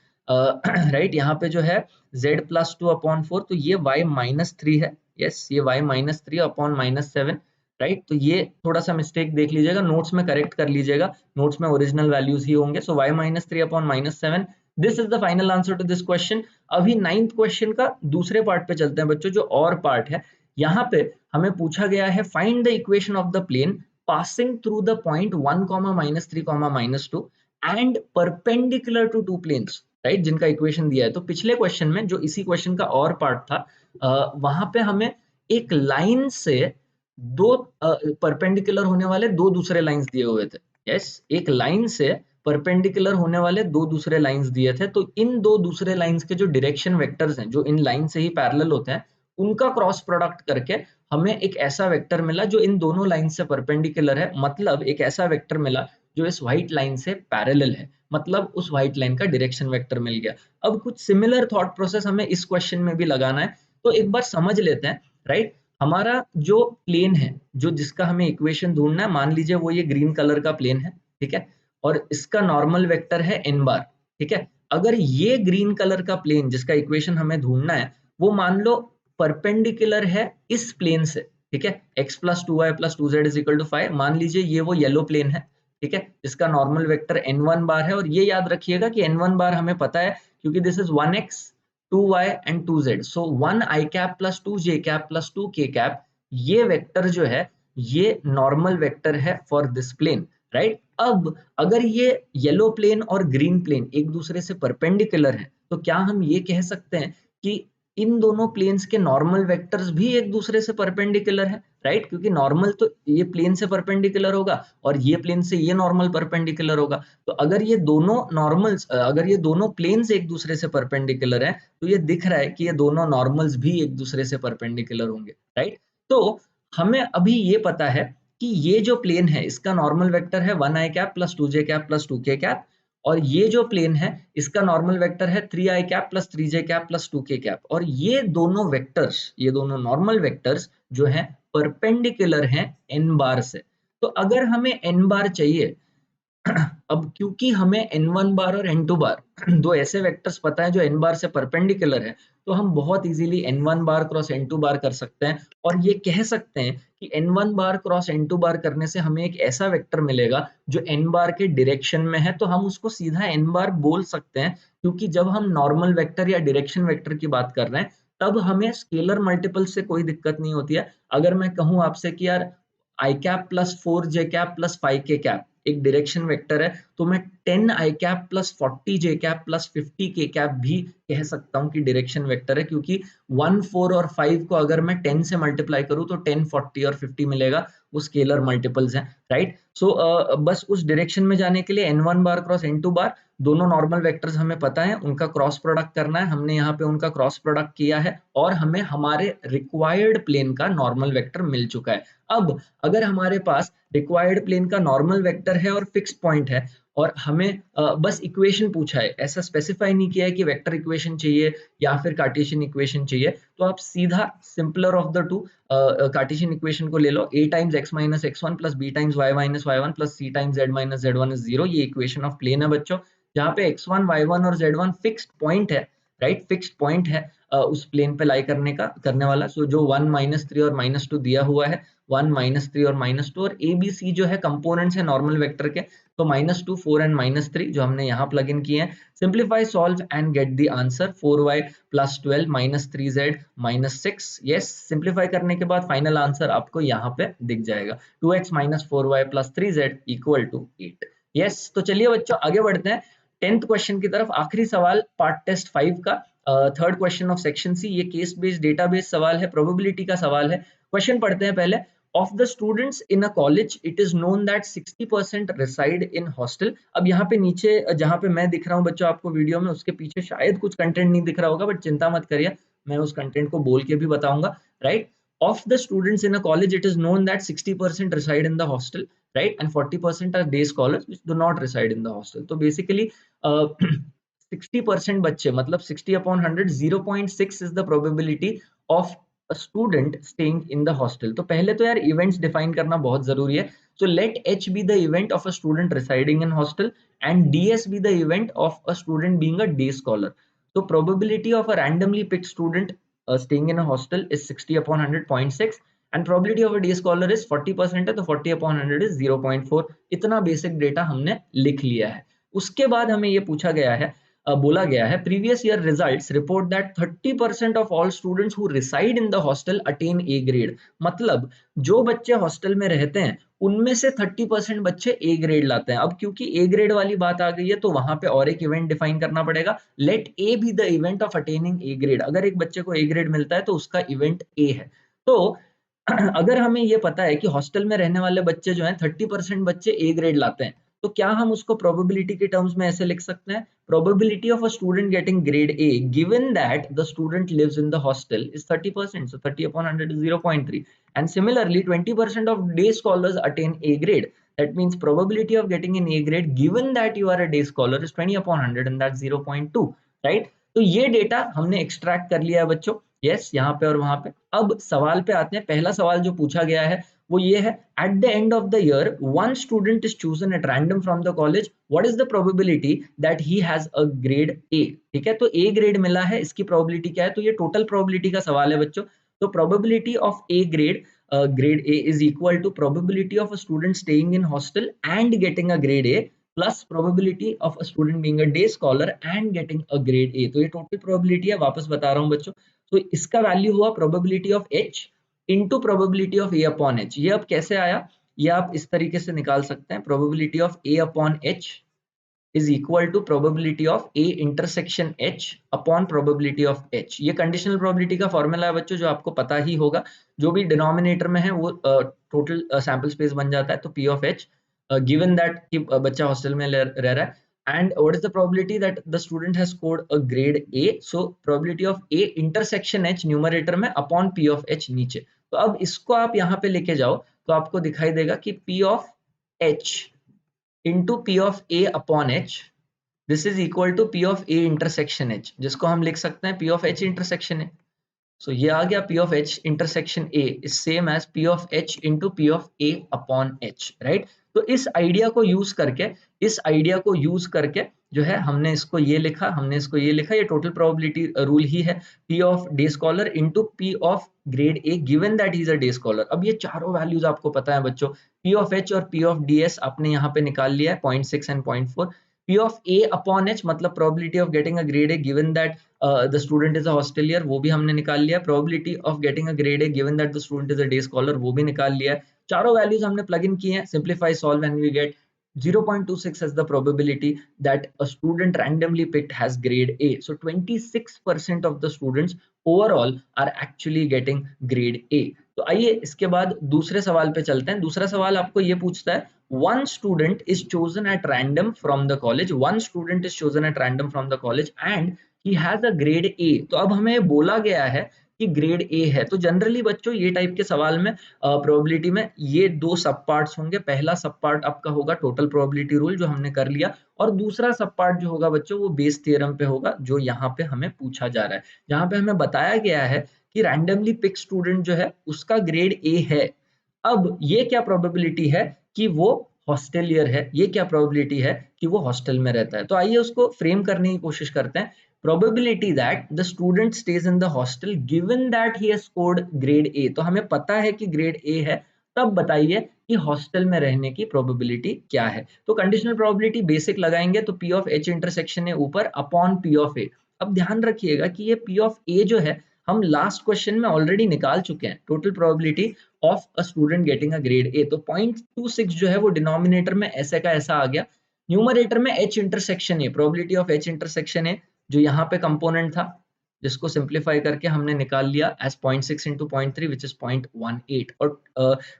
right. यहाँ पे जो है z प्लस 2 अपॉन 4, तो ये y -3 है, यस, ये y -3 अपॉन -7, राइट। तो ये थोड़ा सा मिस्टेक देख लीजिएगा, नोट्स में करेक्ट कर लीजिएगा, नोट्स में ओरिजिनल वैल्यूज ही होंगे। So y -3 upon -7, this is the final answer to this question. अभी 9th क्वेश्चन का दूसरे पार्ट पे चलते हैं बच्चों, जो और पार्ट है। यहाँ पे हमें पूछा गया है find the equation of the plane passing through the point 1, -3, -2 and perpendicular to two planes, right, जिनका इक्वेशन दिया है। तो पिछले क्वेश्चन में जो इसी क्वेश्चन का और पार्ट था, वहां पे हमें एक लाइन से दो परपेंडिकुलर होने वाले दो दूसरे लाइंस दिए हुए थे, यस, एक लाइन से परपेंडिकुलर होने वाले दो दूसरे लाइंस दिए थे। तो इन दो दूसरे लाइंस के जो डायरेक्शन वेक्टर्स हैं जो इन लाइन से ही पैरेलल होते हैं, उनका क्रॉस प्रोडक्ट करके हमें एक ऐसा वेक्टर मिला जो इन दोनों लाइन से परपेंडिकुलर है, मतलब एक ऐसा वेक्टर मिला जो इस व्हाइट लाइन से पैरेलल है, मतलब उस व्हाइट लाइन का डायरेक्शन वेक्टर मिल गया। अब कुछ सिमिलर थॉट प्रोसेस हमें इस क्वेश्चन में भी लगाना है, तो एक बार समझ लेते हैं, राइट। हमारा जो प्लेन है, जो जिसका हमें इक्वेशन ढूंढना है, मान लीजिए वो ये ग्रीन कलर का प्लेन है, ठीक है, और इसका नॉर्मल वेक्टर है n बार, ठीक है। अगर ये ग्रीन कलर का प्लेन जिसका इक्वेशन हमें ढूंढना है वो मान लो परपेंडिकुलर है इस प्लेन से, ठीक है, x plus 2y plus 2z is equal to 5, मान लीजिए ये वो येलो प्लेन है, ठीक है, जिसका नॉर्मल वेक्टर n1 बार है। और ये याद रखिएगा कि n1 बार हमें पता है क्योंकि this is 1x 2y and 2z, so 1 i cap plus 2 j cap plus 2 k cap, ये वेक्टर जो है ये नॉर्मल वेक्टर है फॉर दिस प्लेन, राइट। अब अगर ये येलो प्लेन और ग्रीन प्लेन एक दूसरे से परपेंडिकुलर है, तो क्या हम ये कह सकते हैं कि इन दोनों प्लेन्स के नॉर्मल वेक्टर्स भी एक दूसरे से परपेंडिकुलर है, राइट? क्योंकि नॉर्मल तो ये प्लेन से परपेंडिकुलर होगा और ये प्लेन से ये नॉर्मल परपेंडिकुलर होगा। तो अगर ये दोनों नॉर्मल्स अगर ये दोनों प्लेन्स एक दूसरे से परपेंडिकुलर है, तो ये दिख रहा है कि ये दोनों नॉर्मल्स भी एक दूसरे से परपेंडिकुलर होंगे, राइट? तो हमें अभी ये पता है कि ये जो प्लेन है इसका नॉर्मल वेक्टर है 1 i cap plus 2j cap plus 2k cap, और ये जो प्लेन है इसका नॉर्मल वेक्टर है 3i cap plus 3j cap plus 2k cap, और ये दोनों वेक्टर्स, ये दोनों नॉर्मल वेक्टर्स जो है परपेंडिकुलर हैं n बार से। तो अगर हमें n बार चाहिए, अब क्योंकि हमें n1 बार और n2 बार दो ऐसे वेक्टर्स पता है जो n बार से परपेंडिकुलर है, तो हम बहुत इजीली n1 बार क्रॉस n2 बार कर सकते हैं और ये कह सकते हैं कि n1 बार क्रॉस n2 बार करने से हमें एक ऐसा वेक्टर मिलेगा जो n बार के डायरेक्शन में है, तो हम उसको सीधा n बार बोल सकते हैं, क्योंकि जब हम नॉर्मल वेक्टर या डायरेक्शन वेक्टर की बात कर रहे हैं तब हमें स्केलर मल्टीपल से कोई दिक्कत नहीं होती है। अगर मैं कहूं आपसे कि यार I cap plus 4j cap plus 5k cap एक डायरेक्शन वेक्टर है, तो मैं 10i cap plus 40j cap plus 50k cap भी कह सकता हूं कि डायरेक्शन वेक्टर है, क्योंकि 1 4 और 5 को अगर मैं 10 से मल्टीप्लाई करूं तो 10 40 और 50 मिलेगा, वो स्केलर मल्टीपल्स हैं, राइट? सो बस उस डायरेक्शन में जाने के लिए n1 बार क्रॉस n2 बार दोनों नॉर्मल वेक्टर्स हमें पता है, उनका क्रॉस प्रोडक्ट करना है, हमने यहाँ पे उनका क्रॉस प्रोडक्ट किया है और हमें हमारे रिक्वायर्ड प्लेन का नॉर्मल वेक्टर मिल चुका है। अब अगर हमारे पास रिक्वायर्ड प्लेन का नॉर्मल वेक्टर है और फिक्स पॉइंट है और हमें बस इक्वेशन पूछा है, ऐसा स्पेसिफाई नहीं किया है कि वेक्टर इक्वेशन चाहिए या फिर कार्टेशियन इक्वेशन चाहिए, तो आप सीधा simpler of the two Cartesian equation को ले लो, a times x minus x1 plus b times y minus y1 plus c times z minus z1 is 0। ये इक्वेशन ऑफ प्लेन है बच्चों, जहाँ पे x1 y1 और z1 फिक्स्ड पॉइंट है, right? Fixed point है उस प्लेन पे लाई करने वाला। सो जो 1 -3 और -2 दिया हुआ है, 1 -3 और -2, और ए बी सी जो है कंपोनेंट्स है नॉर्मल वेक्टर के, तो -2 4 एंड -3 जो हमने यहाँ प्लग इन किए हैं। Simplify solve and get the answer 4y plus 12 -3z -6। Yes, simplify करने के बाद फाइनल आंसर आपको यहाँ पे दिख जाएगा, 2x - 4y plus 3z equal to 8। Yes, तो चलिए बच्चों आगे बढ़ते हैं 10th क्वेश्चन की तरफ। आखिरी सवाल पार्ट टेस्ट 5 का, third question of section C. ये केस बेस्ड डेटाबेस सवाल है, प्रोबेबिलिटी का सवाल है। क्वेश्चन पढ़ते हैं पहले। Of the students in a college, it is known that 60% reside in hostel। अब यहाँ पे नीचे जहाँ पे मैं दिख रहा हूँ बच्चों आपको वीडियो में, उसके पीछे शायद कुछ कंटेंट नहीं दिख रहा होगा, बट चिंता मत करिए, मैं उस कंटेंट को बोल के भी बताऊंगा, right? Of the students in a college, it is known that 60% reside in the hostel, right? And 40% are day scholars which do not reside in the hostel। तो बेसिकली 60% बच्चे मतलब 60/100, 0.6 is the probability of a student staying in the hostel। तो पहले तो यार events define करना बहुत जरूरी है। So let H be the event of a student residing in hostel and DS be the event of a student being a day scholar। So probability of a randomly picked student staying in a hostel is 60/100.6 and probability of a day scholar is 40% है, तो 40/100 is 0.4। इतना basic data हमने लिख लिया है। उसके बाद हमें ये पूछा गया है, बोला गया है previous year results report that 30% of all students who reside in the hostel attain A grade. मतलब जो बच्चे हॉस्टल में रहते हैं उनमें से 30% बच्चे ए ग्रेड लाते हैं। अब क्योंकि ए ग्रेड वाली बात आ गई है तो वहां पे और एक इवेंट डिफाइन करना पड़ेगा, let A be the event of attaining A grade. अगर एक बच्चे को ए ग्रेड मिलता है तो उसका इवेंट ए है। तो अगर हमें ये पता है कि हॉस्टल में रहने वाले बच्चे जो हैं 30% बच्चे ए ग्रेड लाते हैं, तो क्या हम उसको प्रोबेबिलिटी के टर्म्स में ऐसे लिख सकते हैं, probability of a student getting grade A given that the student lives in the hostel is 30%, so 30/100 is 0.3, and similarly 20% of day scholars attain A grade, that means probability of getting an A grade given that you are a day scholar is 20/100 and that's 0.2, right? तो ये data हमने extract कर लिया है बच्चों, yes, यहाँ पे और वहां पे। अब सवाल पे आते हैं। पहला सवाल जो पूछा गया है वो ये है, at the end of the year one student is chosen at random from the college, what is the probability that he has a grade ए। ठीक है, तो ए ग्रेड मिला है, इसकी प्रोबेबिलिटी क्या है? तो ये टोटल प्रोबेबिलिटी का सवाल है बच्चों। तो probability of A grade, grade A is equal to probability of a student staying in hostel and getting a grade A plus probability of a student being a day scholar and getting a grade A. तो ये total probability है, वापस बता रहा हूँ बच्चों। तो इसका वैल्यू हुआ probability of H into probability of A upon H. ये अब कैसे आया? ये आप इस तरीके से निकाल सकते हैं, probability of A upon H is equal to probability of A intersection H upon probability of H। ये कंडीशनल प्रोबेबिलिटी का फॉर्मूला है बच्चों, जो आपको पता ही होगा। जो भी डिनोमिनेटर में है वो टोटल सैंपल स्पेस बन जाता है। तो P of H given that कि बच्चा हॉस्टल में रह रहा है, and what is the probability that the student has scored a grade A, so probability of A intersection H numerator में अपॉन P of H नीचे। तो अब इसको आप यहाँ पे लेके जाओ तो आपको दिखाई देगा कि P of H into P of A upon H, this is equal to P of A intersection H, जिसको हम लिख सकते हैं P of H intersection A। So ये आ गया P of H intersection A is same as P of H into P of A upon H, right? तो इस idea को यूज करके जो है हमने इसको ये लिखा, ये टोटल प्रोबेबिलिटी रूल ही है, P of day scholar into P of grade A given that he is a day scholar. अब ये चारों वैल्यूज आपको पता है बच्चों, P of H और P of DS आपने यहाँ पे निकाल लिया है 0.6 and 0.4। P of A upon H मतलब probability of getting a grade A given that the student is a hostelier, वो भी हमने निकाल लिया। probability of getting a grade A given that the student is a day scholar, वो भी निकाल लिया है। चारों वैल्यूज हमने प्लग इन किए हैं, simplify solve and we get 0.26 as the probability that a student randomly picked has grade A. So 26% of the students overall are actually getting grade A। तो आइए इसके बाद दूसरे सवाल पे चलते हैं। दूसरा सवाल आपको ये पूछता है, one student is chosen at random from the college, and he has a grade A। तो अब हमें बोला गया है कि ग्रेड ए है। तो जनरली बच्चों ये टाइप के सवाल में प्रोबेबिलिटी में ये दो सब पार्ट्स होंगे। पहला सब पार्ट आपका होगा टोटल प्रोबेबिलिटी रूल, जो हमने कर लिया, और दूसरा सब पार्ट जो होगा बच्चों वो बेस थ्योरम पे होगा, जो यहाँ पे हमें पूछा जा रहा है, जहाँ पे हमें बताया गया है कि रैंडमली पिक स्टूडेंट जो है उसका ग्रेड ए है। अब ये क्या प्रोबेबिलिटी है कि वो हॉस्टेलियर है, ये क्या प्रोबेबिलिटी है कि वो हॉस्टल में रहता है। तो आइए उसको फ्रेम करने की कोशिश करते हैं। probability that the student stays in the hostel given that he has scored grade A। तो हमें पता है कि ग्रेड A है, तब बताइए कि हॉस्टल में रहने की प्रोबेबिलिटी क्या है। तो कंडीशनल प्रोबेबिलिटी बेसिक लगाएंगे तो P of H intersection A ऊपर अपॉन P of A। अब ध्यान रखिएगा कि ये P of A जो है हम लास्ट क्वेश्चन में ऑलरेडी निकाल चुके हैं, total probability of a student getting a grade A। तो 0.26 जो है वो डिनोमिनेटर में ऐसे का ऐसा आ गया, न्यूमरेटर में H intersection A, probability of H intersection A जो यहाँ पे कंपोनेंट था, जिसको सिंप्लीफाई करके हमने निकाल लिया एज 0.6 into 0.3 विच इज 0.18। और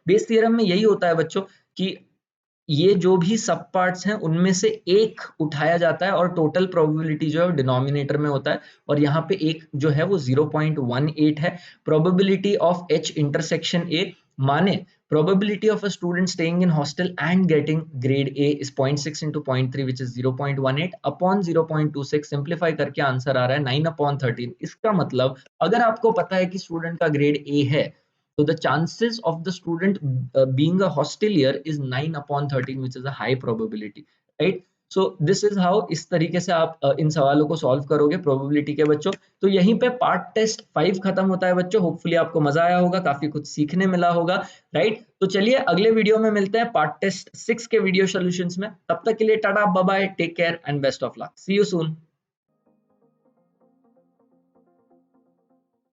बेस थ्योरम में यही होता है बच्चों कि ये जो भी सब पार्ट्स हैं उनमें से एक उठाया जाता है और टोटल प्रोबेबिलिटी जो है डिनोमिनेटर में होता है, और यहाँ पे एक जो है वो 0.18 है। Probability of H intersection A माने probability of a student staying in hostel and getting grade A is 0.6 into 0.3 which is 0.18 upon 0.26। Simplify करके आंसर आ रहा है 9/13। इसका मतलब अगर आपको पता है कि स्टूडेंट का ग्रेड A है, so the chances of the student being a hostelier is 9/13 which is a high probability, right? So this is how, इस तरीके से आप इन सवालों को सॉल्व करोगे प्रोबेबिलिटी के बच्चों। तो यहीं पे पार्ट टेस्ट 5 खत्म होता है बच्चों। होपफुली आपको मजा आया होगा, काफी कुछ सीखने मिला होगा, राइट? तो चलिए अगले वीडियो में मिलते हैं पार्ट टेस्ट 6 के वीडियो सॉल्यूशंस में। तब तक के लिए tata bye bye, take care and best of luck, see you soon.